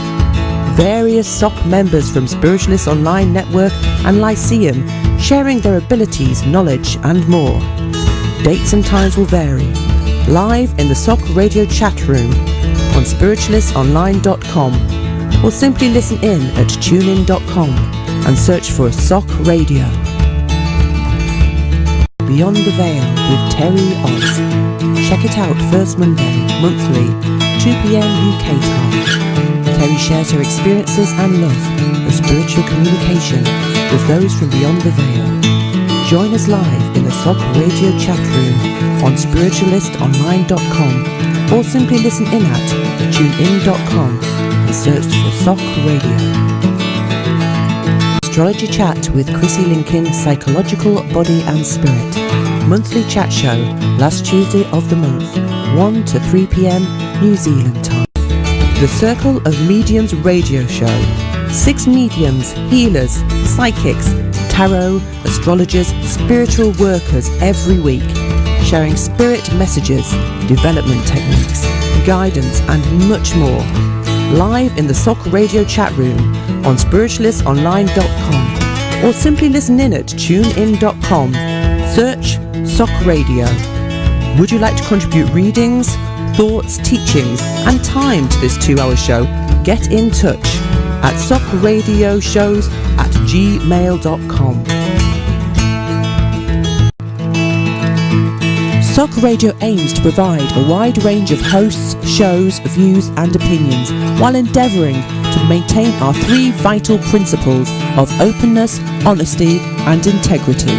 Speaker 1: Various SOC members from Spiritualist Online Network and Lyceum sharing their abilities, knowledge and more. Dates and times will vary. Live in the SOC Radio chat room on spiritualistonline.com or simply listen in at tunein.com and search for SOC Radio. Beyond the Veil with Terry Oz. Check it out first Monday, monthly, 2 p.m. UK time. Terry shares her experiences and love of spiritual communication with those from beyond the veil. Join us live in the SOC Radio chat room on spiritualistonline.com or simply listen in at tunein.com and search for SOC Radio. Astrology Chat with Chrissy Lincoln, Psychological Body and Spirit. Monthly chat show, last Tuesday of the month, 1 to 3 p.m. New Zealand time. The Circle of Mediums radio show. 6 mediums, healers, psychics, tarot, astrologers, spiritual workers every week, sharing spirit messages, development techniques, guidance and much more. Live in the SOC Radio chat room on spiritualistonline.com or simply listen in at tunein.com. Search SOC Radio. Would you like to contribute readings, thoughts, teachings and time to this 2-hour show? Get in touch at socradioshows@gmail.com. SOC Radio aims to provide a wide range of hosts, shows, views and opinions while endeavouring to maintain our 3 vital principles of openness, honesty and integrity,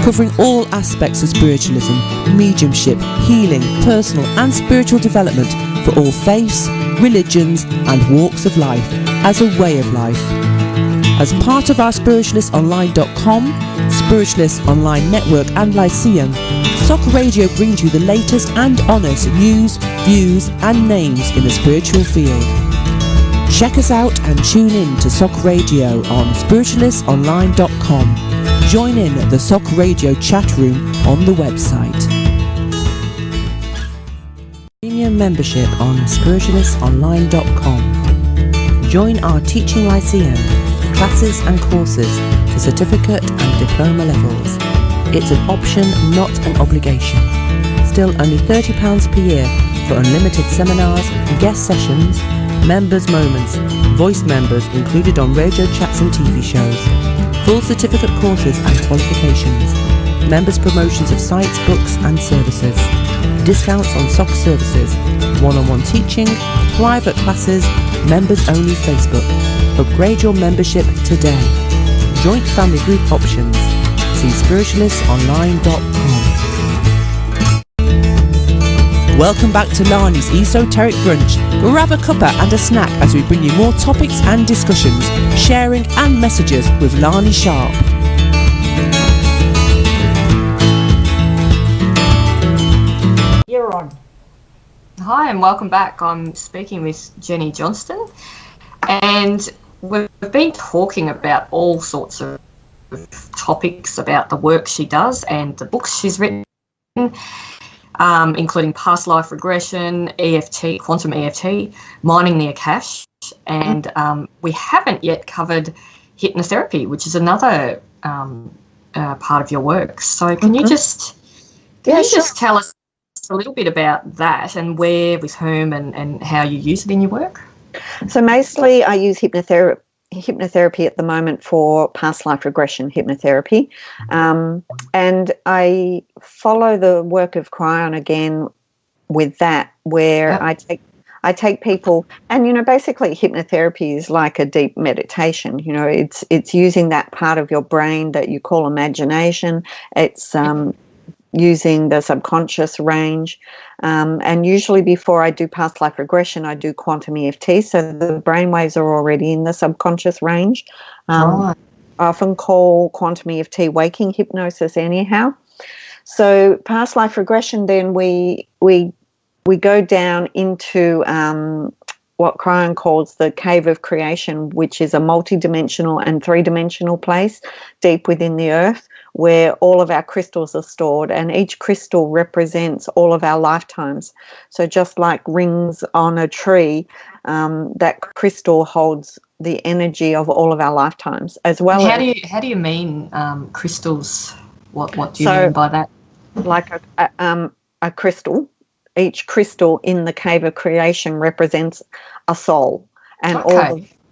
Speaker 1: covering all aspects of spiritualism, mediumship, healing, personal and spiritual development for all faiths, religions and walks of life as a way of life. As part of our spiritualistonline.com, Spiritualist Online Network and Lyceum, SOC Radio brings you the latest and honest news, views and names in the spiritual field. Check us out and tune in to SOC Radio on spiritualistonline.com. Join in the SOC Radio chat room on the website. Premium membership on spiritualistonline.com. Join our Teaching Lyceum, classes and courses for certificate and diploma levels. It's an option, not an obligation. Still only £30 per year for unlimited seminars, guest sessions, members' moments, voice members included on radio chats and TV shows, full certificate courses and qualifications, members' promotions of sites, books and services, discounts on SOC services, one-on-one teaching, private classes, members-only Facebook. Upgrade your membership today. Joint family group options. See spiritualistonline.com. Welcome back to Lani's Esoteric Brunch. Grab a cuppa and a snack as we bring you more topics and discussions, sharing and messages with Lani Sharp.
Speaker 4: You're on.
Speaker 2: Hi and welcome back. I'm speaking with Jenny Johnston, and we've been talking about all sorts of topics about the work she does and the books she's written, including past life regression, EFT, quantum EFT, mining the Akash, and we haven't yet covered hypnotherapy, which is another part of your work. So can you just tell us a little bit about that and where, with whom, and how you use it in your work?
Speaker 3: So mostly I use hypnotherapy at the moment for past life regression hypnotherapy, and I follow the work of Cryon again with that, where I take people, and basically hypnotherapy is like a deep meditation. It's using that part of your brain that you call imagination. It's using the subconscious range, and usually before I do past life regression, I do quantum EFT, so the brain waves are already in the subconscious range. I often call quantum EFT waking hypnosis anyhow. So past life regression, then we go down into what Cryon calls the cave of creation, which is a multi-dimensional and three-dimensional place deep within the earth, where all of our crystals are stored, and each crystal represents all of our lifetimes. So just like rings on a tree, that crystal holds the energy of all of our lifetimes, as well.
Speaker 2: How do you mean crystals? What do you mean by that?
Speaker 3: Like a crystal, each crystal in the cave of creation represents a soul, and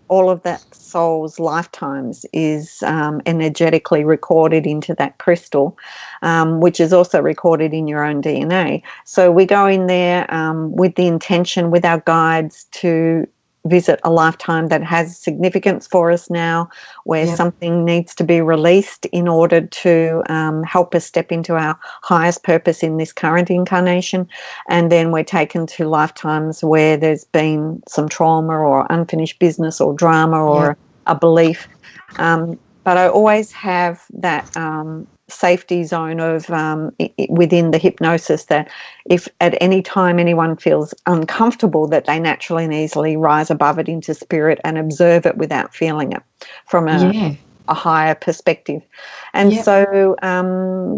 Speaker 3: all of that soul's lifetimes is energetically recorded into that crystal, which is also recorded in your own DNA. So we go in there with the intention, with our guides, to visit a lifetime that has significance for us now, where something needs to be released in order to help us step into our highest purpose in this current incarnation. And then we're taken to lifetimes where there's been some trauma or unfinished business or drama or a belief. But I always have that safety zone of within the hypnosis, that if at any time anyone feels uncomfortable, that they naturally and easily rise above it into spirit and observe it without feeling it from a higher perspective. And so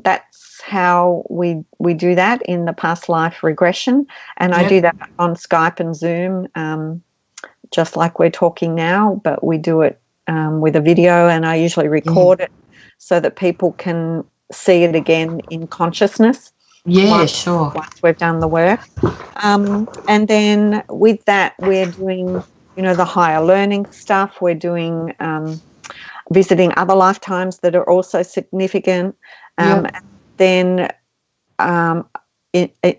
Speaker 3: that's how we do that in the past life regression, and I do that on Skype and Zoom, just like we're talking now, but we do it with a video, and I usually record it so that people can see it again in consciousness. Once we've done the work. And then with that, we're doing, the higher learning stuff. We're doing visiting other lifetimes that are also significant. And then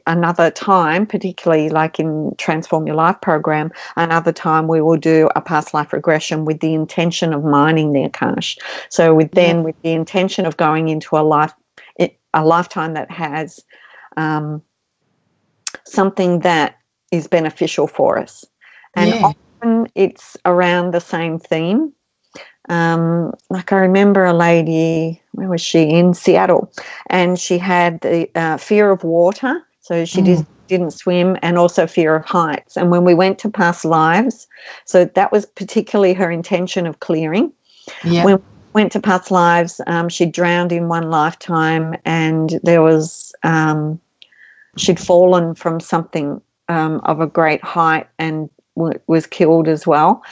Speaker 3: another time, particularly like in Transform Your Life program, another time we will do a past life regression with the intention of mining the Akash. So with the intention of going into a lifetime that has something that is beneficial for us. And often it's around the same theme. Like I remember a lady, where was she, in Seattle, and she had the fear of water, so she didn't swim, and also fear of heights. And when we went to past lives, so that was particularly her intention of clearing. When went to past lives. She drowned in one lifetime, and there was she'd fallen from something of a great height and was killed as well.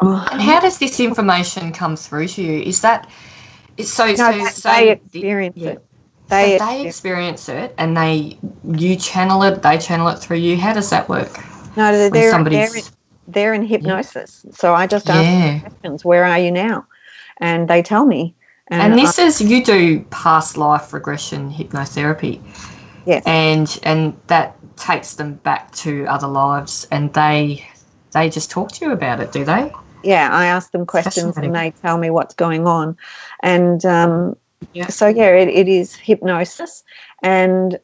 Speaker 2: And how does this information come through to you? Is that so?
Speaker 3: They experience it.
Speaker 2: They experience it, and you channel it. They channel it through you. How does that work?
Speaker 3: No, they're in hypnosis. So I just ask them questions. Where are you now? And they tell me.
Speaker 2: And this is, you do past life regression hypnotherapy.
Speaker 3: Yes.
Speaker 2: And that takes them back to other lives, and they just talk to you about it, do they?
Speaker 3: Yeah, I ask them questions and they tell me what's going on. And it is hypnosis. And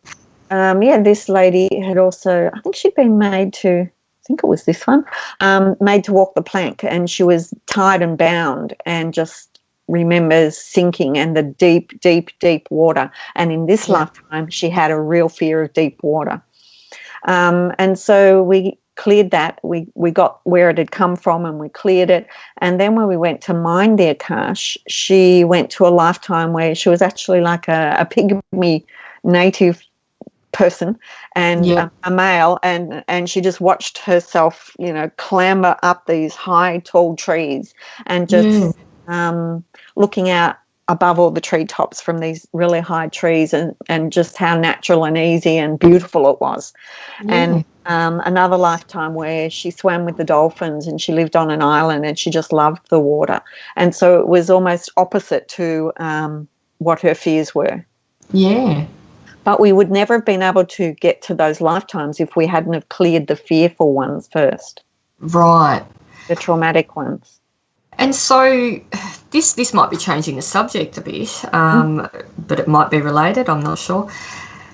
Speaker 3: this lady had also, I think she'd been made to, I think it was this one, made to walk the plank, and she was tied and bound and just remembers sinking and the deep, deep, deep water. And in this lifetime, she had a real fear of deep water. And so we cleared that. We got where it had come from and we cleared it. And then when we went to mine the Akash, she went to a lifetime where she was actually like a pygmy native person and a male, and she just watched herself, clamber up these high, tall trees and just looking out above all the treetops from these really high trees, and just how natural and easy and beautiful it was. And another lifetime where she swam with the dolphins and she lived on an island and she just loved the water. And so it was almost opposite to what her fears were.
Speaker 2: Yeah.
Speaker 3: But we would never have been able to get to those lifetimes if we hadn't have cleared the fearful ones first.
Speaker 2: Right.
Speaker 3: The traumatic ones.
Speaker 2: And so this might be changing the subject a bit, but it might be related, I'm not sure.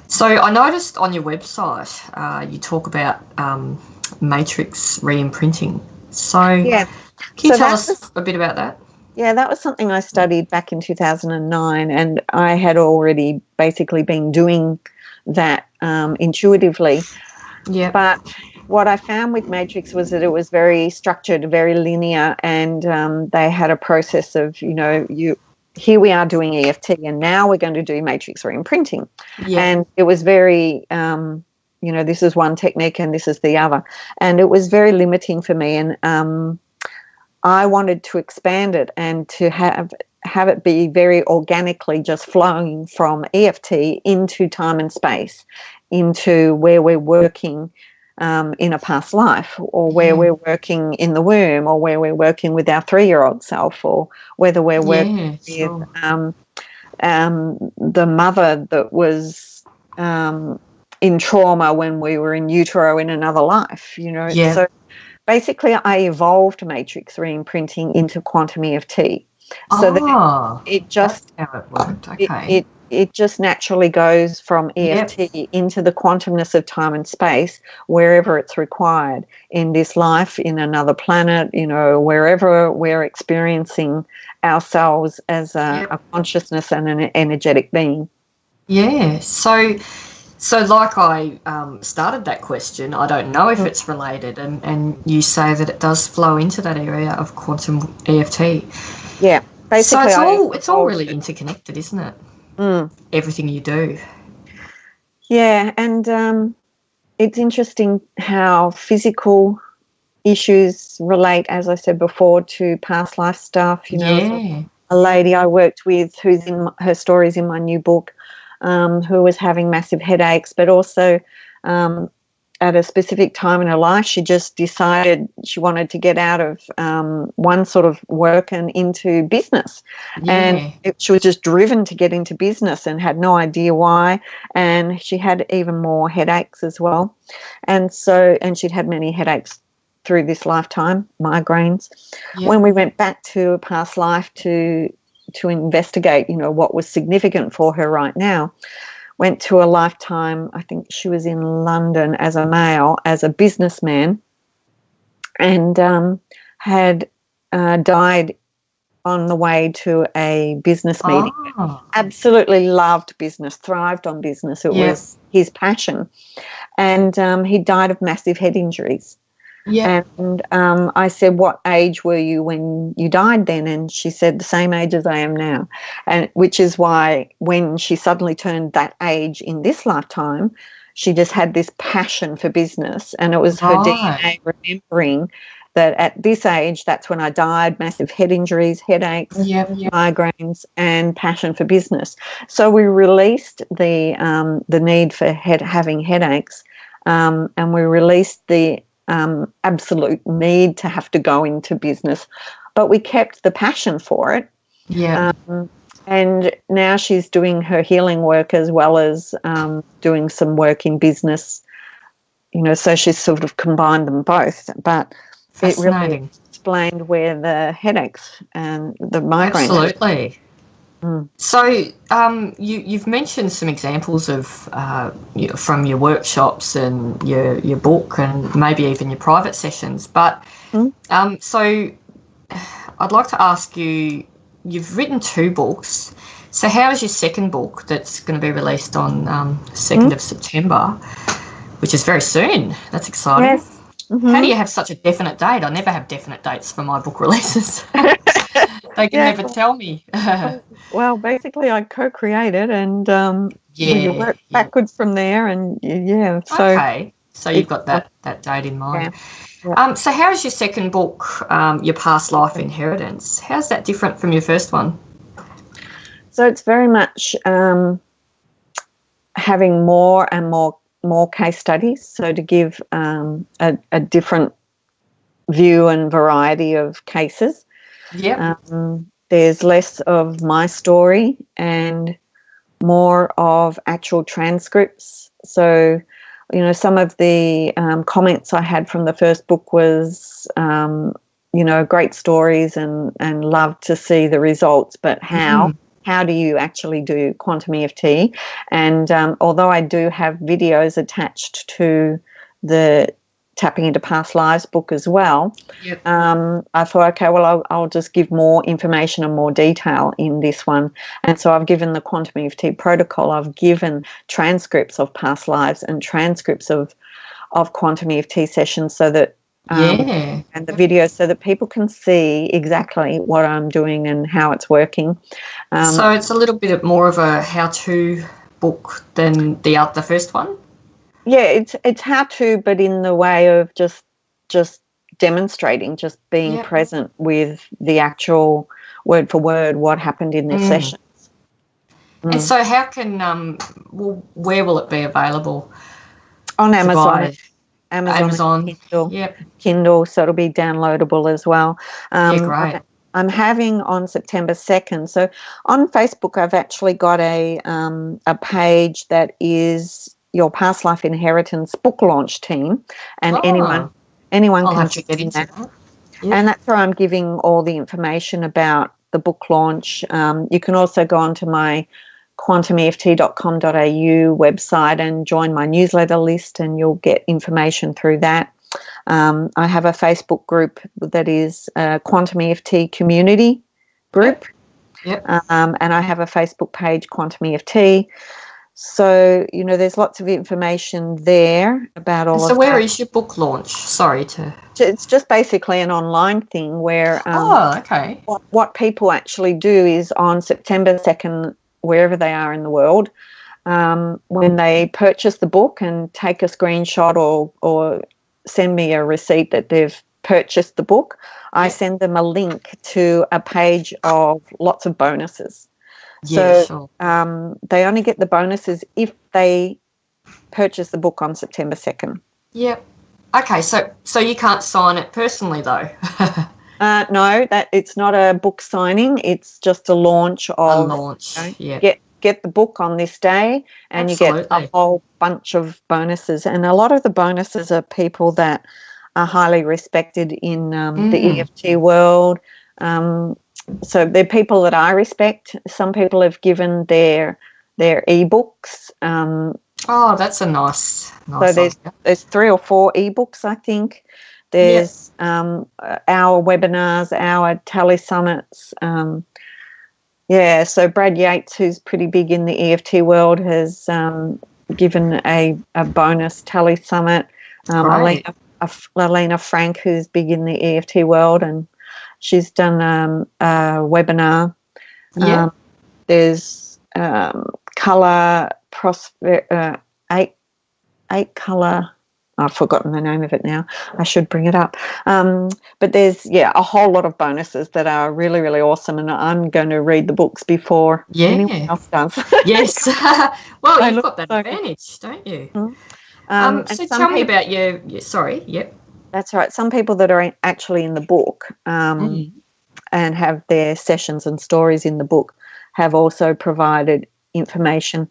Speaker 2: So I noticed on your website you talk about matrix re-imprinting. So can you tell us a bit about that?
Speaker 3: Yeah, that was something I studied back in 2009, and I had already basically been doing that intuitively.
Speaker 2: Yeah.
Speaker 3: But what I found with Matrix was that it was very structured, very linear, and they had a process of, here we are doing EFT, and now we're going to do Matrix re-imprinting. Yeah. And it was very, this is one technique and this is the other. And it was very limiting for me, and I wanted to expand it and to have it be very organically just flowing from EFT into time and space, into where we're working in a past life, or where we're working in the womb, or where we're working with our 3-year-old self, or whether we're working with the mother that was in trauma when we were in utero in another life, So basically I evolved Matrix re-imprinting into quantum EFT. So that it just,
Speaker 2: that's how it worked. Okay.
Speaker 3: It just naturally goes from EFT into the quantumness of time and space wherever it's required in this life, in another planet, wherever we're experiencing ourselves as a consciousness and an energetic being.
Speaker 2: Yeah. So like I started that question, I don't know if it's related, and you say that it does flow into that area of quantum EFT.
Speaker 3: Yeah. Basically,
Speaker 2: so it's all really interconnected, isn't it? Everything you do.
Speaker 3: Yeah, and it's interesting how physical issues relate, as I said before, to past life stuff. A lady I worked with who's in her stories in my new book, who was having massive headaches, but also at a specific time in her life, she just decided she wanted to get out of one sort of work and into business. Yeah. And she was just driven to get into business and had no idea why. And she had even more headaches as well. And she'd had many headaches through this lifetime, migraines. Yeah. When we went back to a past life to investigate, what was significant for her right now, went to a lifetime, I think she was in London as a male, as a businessman, and had died on the way to a business meeting. Absolutely loved business, thrived on business. It was his passion. And he died of massive head injuries.
Speaker 2: Yeah.
Speaker 3: And I said, what age were you when you died then? And she said, the same age as I am now. And which is why when she suddenly turned that age in this lifetime, she just had this passion for business. And it was her DNA remembering that at this age, that's when I died, massive head injuries, headaches, migraines, and passion for business. So we released the need for having headaches, and we released the absolute need to have to go into business, but we kept the passion for it.
Speaker 2: Yeah.
Speaker 3: And now she's doing her healing work as well as doing some work in business, so she's sort of combined them both. But it really explained where the headaches and the migraines.
Speaker 2: Absolutely. So you've mentioned some examples of from your workshops and your book and maybe even your private sessions. But so I'd like to ask you, you've written 2 books. So how is your second book that's going to be released on 2nd of September, which is very soon? That's exciting.
Speaker 3: Yes. Mm-hmm.
Speaker 2: How do you have such a definite date? I never have definite dates for my book releases. They can never tell me.
Speaker 3: Well, basically, I co-created and you work backwards from there, and So
Speaker 2: okay, so you've got that date in mind. Yeah. So how is your second book, Your Past Life Inheritance? How's that different from your first one?
Speaker 3: So it's very much having more and more case studies, so to give a different view and variety of cases. There's less of my story and more of actual transcripts. So, some of the comments I had from the first book was, great stories and love to see the results, but how? How do you actually do quantum EFT? And although I do have videos attached to the Tapping into Past Lives book as well, I thought, okay, well, I'll just give more information and more detail in this one. And so I've given the quantum EFT protocol, I've given transcripts of past lives and transcripts of quantum EFT sessions so that and the videos so that people can see exactly what I'm doing and how it's working.
Speaker 2: So it's a little bit more of a how-to book than the first one?
Speaker 3: Yeah, it's how to, but in the way of just demonstrating, just being present with the actual word for word what happened in their sessions.
Speaker 2: And so how can where will it be available?
Speaker 3: On Amazon. Amazon Kindle. Kindle, so it'll be downloadable as well.
Speaker 2: Great.
Speaker 3: I'm having on September 2nd. So on Facebook, I've actually got a page that is Your Past Life Inheritance book launch team, and anyone can get in that. And that's where I'm giving all the information about the book launch. You can also go onto my quantumeft.com.au website and join my newsletter list, and you'll get information through that. I have a Facebook group that is a Quantum EFT community group. And I have a Facebook page, Quantum EFT. So, there's lots of information there about all of that.
Speaker 2: So where is your book launch?
Speaker 3: It's just basically an online thing where what people actually do is on September 2nd, wherever they are in the world, when they purchase the book and take a screenshot or send me a receipt that they've purchased the book, I send them a link to a page of lots of bonuses. They only get the bonuses if they purchase the book on September 2nd.
Speaker 2: Yep. Okay, so you can't sign it personally though?
Speaker 3: No, that it's not a book signing. It's just a launch of get the book on this day, and you get a whole bunch of bonuses. And a lot of the bonuses are people that are highly respected in the EFT world. So they're people that I respect. Some people have given their ebooks.
Speaker 2: That's a nice.
Speaker 3: So there's 3 or 4 ebooks, I think. There's our webinars, our tally summits. So Brad Yates, who's pretty big in the EFT world, has given a bonus tally summit. Alina Frank, who's big in the EFT world, and she's done a webinar.
Speaker 2: Yeah.
Speaker 3: There's color eight color. I've forgotten the name of it now. I should bring it up. But there's a whole lot of bonuses that are really, really awesome, and I'm going to read the books before anyone else does.
Speaker 2: Yes. Well, you've got that advantage, don't you?
Speaker 3: Mm-hmm.
Speaker 2: So tell me about your sorry. Yep.
Speaker 3: That's right. Some people that are actually in the book and have their sessions and stories in the book have also provided information.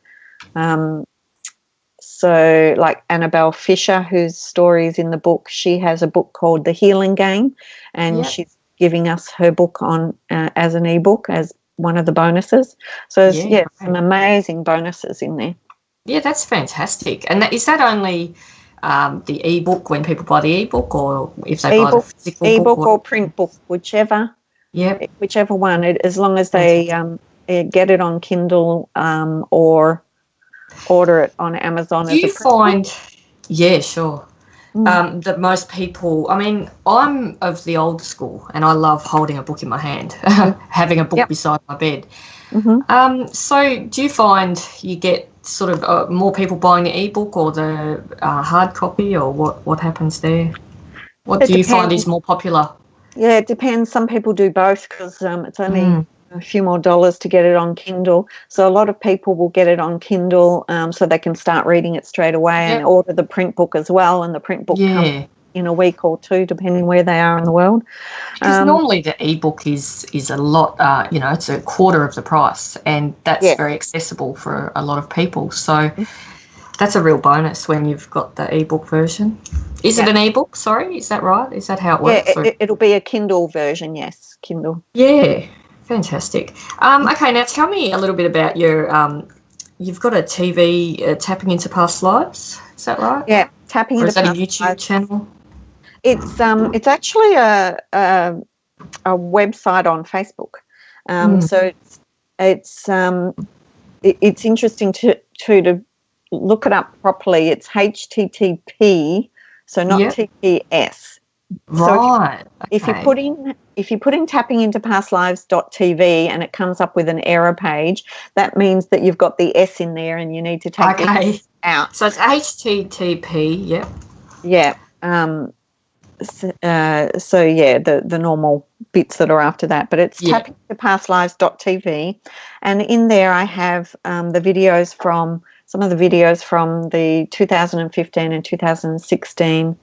Speaker 3: So like Annabelle Fisher, whose story is in the book, she has a book called The Healing Game, and she's giving us her book on as an ebook as one of the bonuses. So some amazing bonuses in there.
Speaker 2: Yeah, that's fantastic. And is that only the ebook when people buy the ebook, or if they buy the physical
Speaker 3: ebook
Speaker 2: book
Speaker 3: or print book, whichever one, as long as they get it on Kindle or order it on Amazon.
Speaker 2: Do you find? Yeah, sure. That most people, I mean, I'm of the old school, and I love holding a book in my hand, having a book beside my bed.
Speaker 3: Mm-hmm.
Speaker 2: So do you find you get sort of more people buying the ebook or the hard copy, or what happens there? What do you find is more popular?
Speaker 3: Yeah, it depends. Some people do both because it's only a few more dollars to get it on Kindle. So a lot of people will get it on Kindle so they can start reading it straight away and order the print book as well. And the print book comes in a week or two, depending where they are in the world.
Speaker 2: Because normally the ebook is a lot, it's a quarter of the price, and that's very accessible for a lot of people. So that's a real bonus when you've got the ebook version. Is it an ebook? Sorry, is that right? Is that how it works?
Speaker 3: Yeah, it'll be a Kindle version, yes, Kindle.
Speaker 2: Yeah, fantastic. Okay, now tell me a little bit about your, you've got a TV, Tapping into Past Lives, is that right?
Speaker 3: Yeah, Tapping into Past Lives.
Speaker 2: Is that a YouTube channel?
Speaker 3: It's actually a website on Facebook. So it's interesting to look it up properly. It's HTTP, so not TPS.
Speaker 2: Right.
Speaker 3: So if you put in tapping into pastlives.tv and it comes up with an error page, that means that you've got the S in there and you need to take the S out.
Speaker 2: So it's HTTP. Yep.
Speaker 3: Yeah. The normal bits that are after that, but it's tapping into pastlives.tv, and in there I have some of the videos from the 2015 and 2016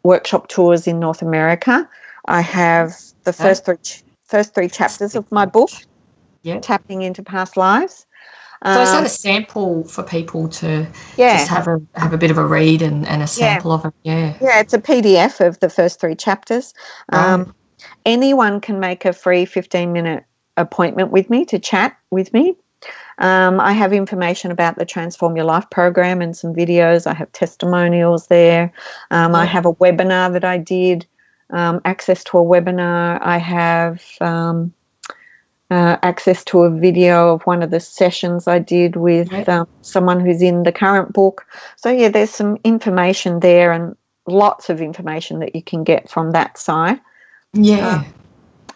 Speaker 3: workshop tours in North America. I have the first three chapters of my book, Tapping into Past Lives.
Speaker 2: So is that a sample for people to just have a bit of a read and a sample of it? Yeah.
Speaker 3: Yeah, it's a PDF of the first three chapters.
Speaker 2: Right.
Speaker 3: Anyone can make a free 15-minute appointment with me to chat with me. I have information about the Transform Your Life program and some videos. I have testimonials there. I have a webinar that I did, access to a webinar. I have access to a video of one of the sessions I did with someone who's in the current book. So, there's some information there and lots of information that you can get from that site.
Speaker 2: Yeah.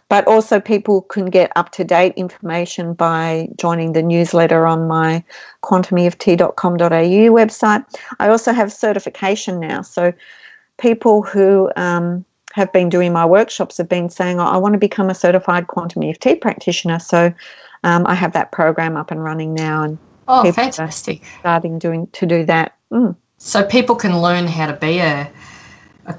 Speaker 3: But also people can get up-to-date information by joining the newsletter on my quantumeft.com.au website. I also have certification now. So people who have been doing my workshops have been saying, I want to become a certified quantum EFT practitioner. So I have that program up and running now. And
Speaker 2: fantastic.
Speaker 3: Starting to do that.
Speaker 2: So people can learn how to be a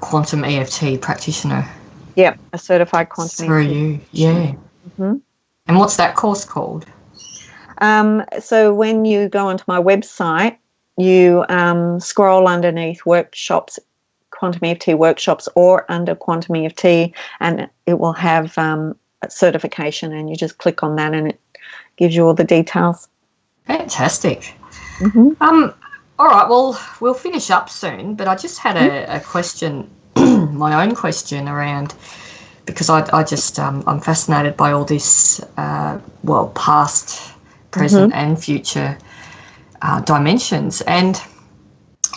Speaker 2: quantum EFT practitioner.
Speaker 3: Yep, a certified quantum
Speaker 2: through you,
Speaker 3: Mm-hmm.
Speaker 2: And what's that course called?
Speaker 3: So when you go onto my website, you scroll underneath workshops, quantum EFT workshops, or under quantum EFT, and it will have a certification, and you just click on that and it gives you all the details.
Speaker 2: Fantastic.
Speaker 3: Mm-hmm.
Speaker 2: All right, well, we'll finish up soon, but I just had a question, my own question around, because I just, I'm fascinated by all this, past, present and future dimensions. And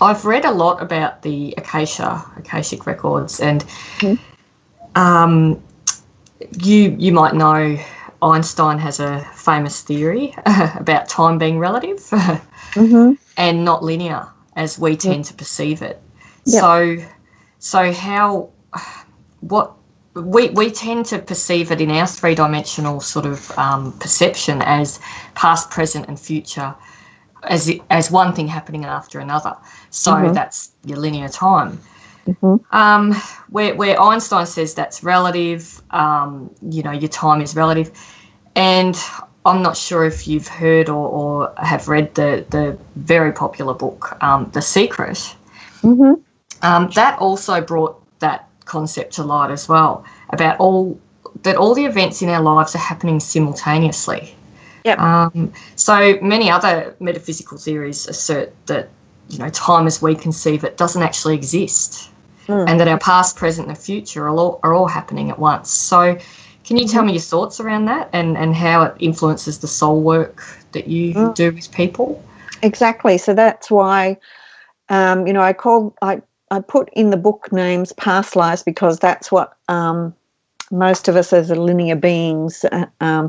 Speaker 2: I've read a lot about the Akashic records, and you might know Einstein has a famous theory about time being relative and not linear as we tend to perceive it. Yep. So how what we tend to perceive it in our three-dimensional sort of perception as past, present, and future, as one thing happening after another. So that's your linear time. Where Einstein says that's relative, your time is relative. And I'm not sure if you've heard or have read the very popular book, The Secret. That also brought that concept to light as well, about all the events in our lives are happening simultaneously. Yep. So many other metaphysical theories assert that, time as we conceive it doesn't actually exist, and that our past, present, and future are all happening at once. So can you tell me your thoughts around that and how it influences the soul work that you do with people?
Speaker 3: Exactly. So that's why, I put in the book names past lives, because that's what most of us as linear beings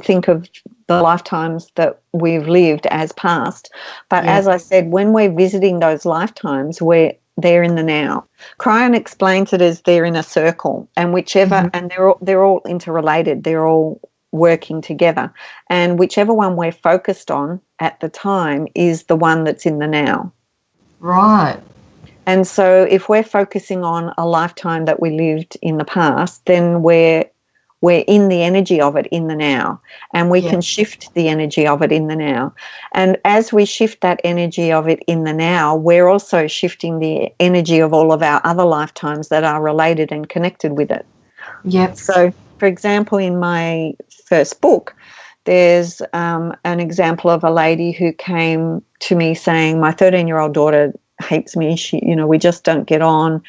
Speaker 3: think of the lifetimes that we've lived as past. But as I said, when we're visiting those lifetimes, they're in the now. Cryon explains it as they're in a circle, and and they're all interrelated. They're all working together, and whichever one we're focused on at the time is the one that's in the now.
Speaker 2: Right.
Speaker 3: And so if we're focusing on a lifetime that we lived in the past, then we're in the energy of it in the now, and we can shift the energy of it in the now. And as we shift that energy of it in the now, we're also shifting the energy of all of our other lifetimes that are related and connected with it.
Speaker 2: Yep.
Speaker 3: So, for example, in my first book, there's an example of a lady who came to me saying, my 13-year-old daughter hates me. We just don't get on.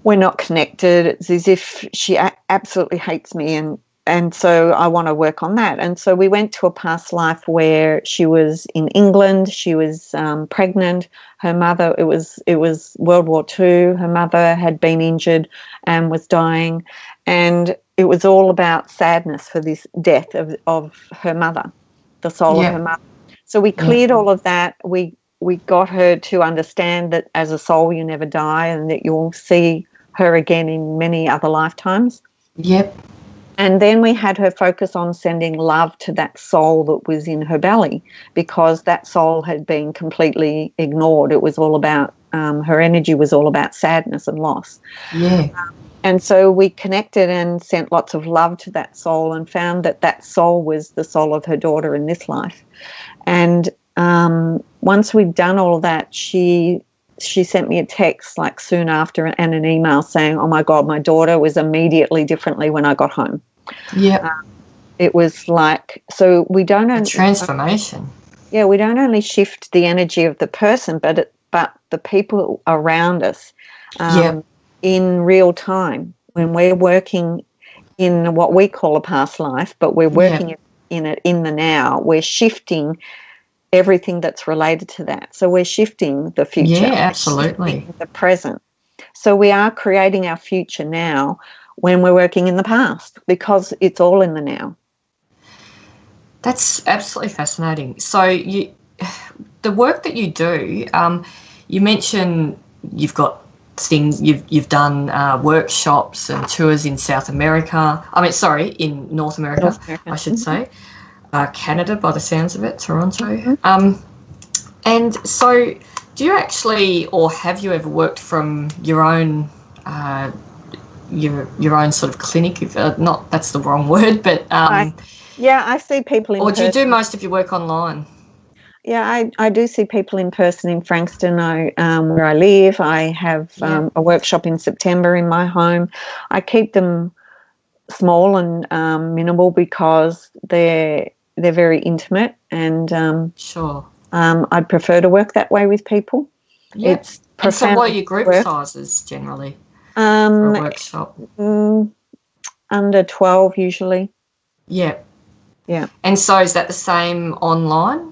Speaker 3: We're not connected. It's as if she absolutely hates me, and so I want to work on that. And so we went to a past life where she was in England. She was pregnant. Her mother, it was World War II. Her mother had been injured and was dying, and it was all about sadness for this death of her mother, the soul of her mother. So we cleared all of that. We got her to understand that as a soul you never die, and that you'll see her again in many other lifetimes.
Speaker 2: Yep.
Speaker 3: And then we had her focus on sending love to that soul that was in her belly, because that soul had been completely ignored. It was all about, her energy was all about sadness and loss.
Speaker 2: Yeah.
Speaker 3: And so we connected and sent lots of love to that soul, and found that soul was the soul of her daughter in this life. And once we'd done all of that, she sent me a text like soon after, and an email saying, oh my God, my daughter was immediately differently when I got home.
Speaker 2: Yeah.
Speaker 3: It was like, so we don't only...
Speaker 2: transformation.
Speaker 3: Yeah, we don't only shift the energy of the person, but the people around us in real time. When we're working in what we call a past life, but we're working in it in the now, we're shifting everything that's related to that. So we're shifting the future.
Speaker 2: Yeah, absolutely.
Speaker 3: The present. So we are creating our future now when we're working in the past, because it's all in the now.
Speaker 2: That's absolutely fascinating. So the work that you do, you mentioned you've got things, you've done workshops and tours in South America. In North America, I should say. Canada, by the sounds of it, Toronto. And so do you actually, or have you ever worked from your own your own sort of clinic? Not, that's the wrong word, but
Speaker 3: I see people in person.
Speaker 2: Or do you do most of your work online?
Speaker 3: Yeah, I do see people in person in Frankston, where I live. I have a workshop in September in my home. I keep them small and minimal, because they're very intimate, and
Speaker 2: sure.
Speaker 3: I'd prefer to work that way with people.
Speaker 2: Yeah.
Speaker 3: It's
Speaker 2: and so what are your group sizes generally for a workshop?
Speaker 3: Under 12 usually.
Speaker 2: Yeah.
Speaker 3: Yeah.
Speaker 2: And so is that the same online?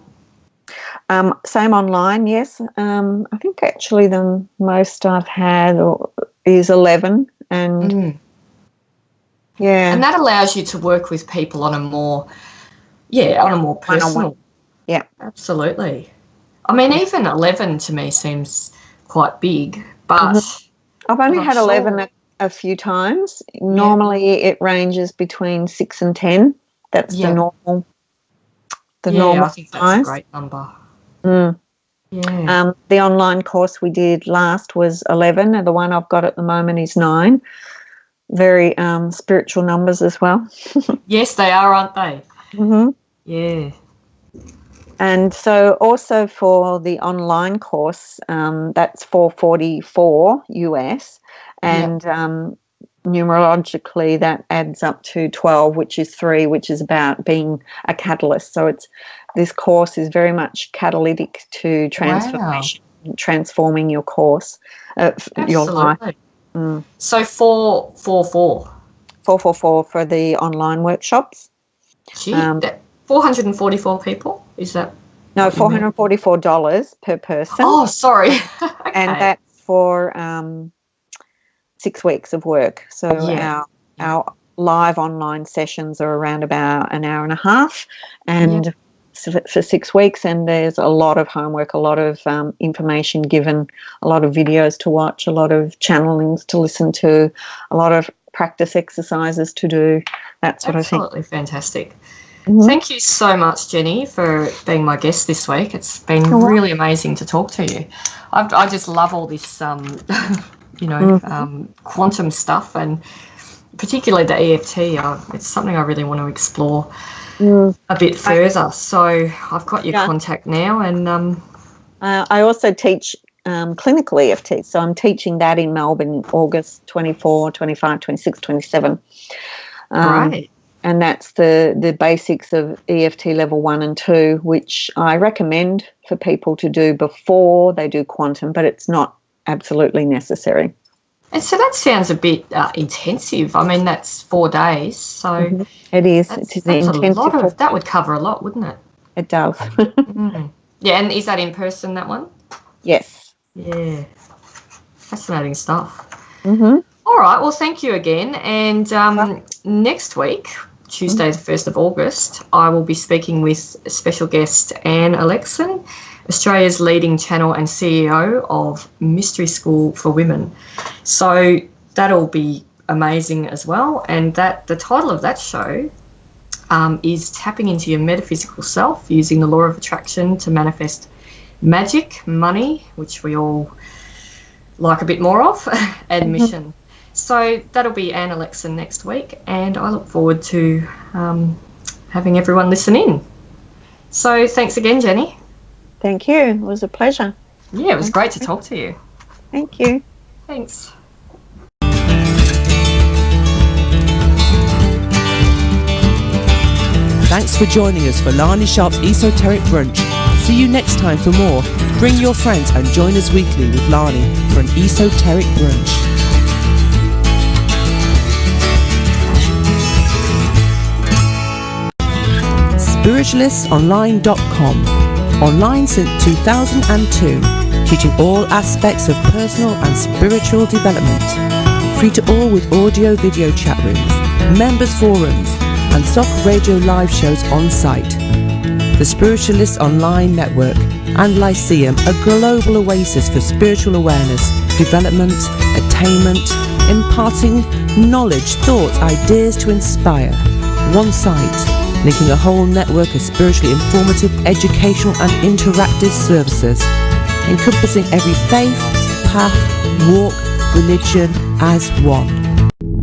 Speaker 3: Same online, yes. I think actually the most I've had is 11, and yeah,
Speaker 2: and that allows you to work with people on a more personal.
Speaker 3: One-on-one. Yeah,
Speaker 2: absolutely. I mean, even 11 to me seems quite big, but
Speaker 3: I've only had 11
Speaker 2: sure.
Speaker 3: a few times. Normally, it ranges between 6 and 10. That's the normal.
Speaker 2: I think that's a great number. Yeah.
Speaker 3: The online course we did last was 11, and the one I've got at the moment is 9. Very spiritual numbers as well.
Speaker 2: Yes, they are, aren't they?
Speaker 3: Mm-hmm.
Speaker 2: Yeah.
Speaker 3: And so also for the online course, that's $444 US, and numerologically that adds up to 12, which is 3, which is about being a catalyst. So this course is very much catalytic to transformation, transforming your course, your life.
Speaker 2: So 444.
Speaker 3: 444 for the online workshops.
Speaker 2: Gee, 444 people? Is that?
Speaker 3: No, $444 per person.
Speaker 2: Oh, sorry. Okay.
Speaker 3: And that's for 6 weeks of work. So our live online sessions are around about an hour and a half, and for 6 weeks, and there's a lot of homework, a lot of information given, a lot of videos to watch, a lot of channelings to listen to, a lot of practice exercises to do, that sort of thing.
Speaker 2: Absolutely fantastic. Thank you so much, Jenny, for being my guest this week. It's been really amazing to talk to you. I just love all this, quantum stuff, and particularly the EFT. It's something I really want to explore a bit further. So I've got your contact now, and
Speaker 3: I also teach clinical EFT. So I'm teaching that in Melbourne, August 24, 25, 26, 27.
Speaker 2: Right.
Speaker 3: And that's the basics of EFT level 1 and 2, which I recommend for people to do before they do quantum, but it's not absolutely necessary.
Speaker 2: And so that sounds a bit intensive. I mean, that's 4 days. So
Speaker 3: it is.
Speaker 2: That's
Speaker 3: intensive.
Speaker 2: That would cover a lot, wouldn't it?
Speaker 3: It does.
Speaker 2: Yeah, and is that in person, that one?
Speaker 3: Yes.
Speaker 2: Yeah. Fascinating stuff. All right. Well, thank you again. And next week, Tuesday, the 1st of August, I will be speaking with special guest Anne Alexson, Australia's leading channel and CEO of Mystery School for Women. So that'll be amazing as well. And the title of that show is Tapping into Your Metaphysical Self, using the law of attraction to manifest magic, money, which we all like a bit more of, and mission. So that'll be Anne Alexson next week, and I look forward to having everyone listen in. So thanks again, Jenny.
Speaker 3: Thank you. It was a pleasure.
Speaker 2: Yeah, it was great to talk to you.
Speaker 3: Thank you.
Speaker 2: Thanks.
Speaker 1: Thanks for joining us for Lani Sharp's Esoteric Brunch. See you next time for more. Bring your friends and join us weekly with Lani for an Esoteric Brunch. Spiritualistsonline.com. Online since 2002, teaching all aspects of personal and spiritual development. Free to all with audio video chat rooms, members forums, and SOC radio live shows on site. The Spiritualists Online Network and Lyceum, a global oasis for spiritual awareness, development, attainment, imparting knowledge, thoughts, ideas to inspire. One site, linking a whole network of spiritually informative, educational and interactive services, encompassing every faith, path, walk, religion as one.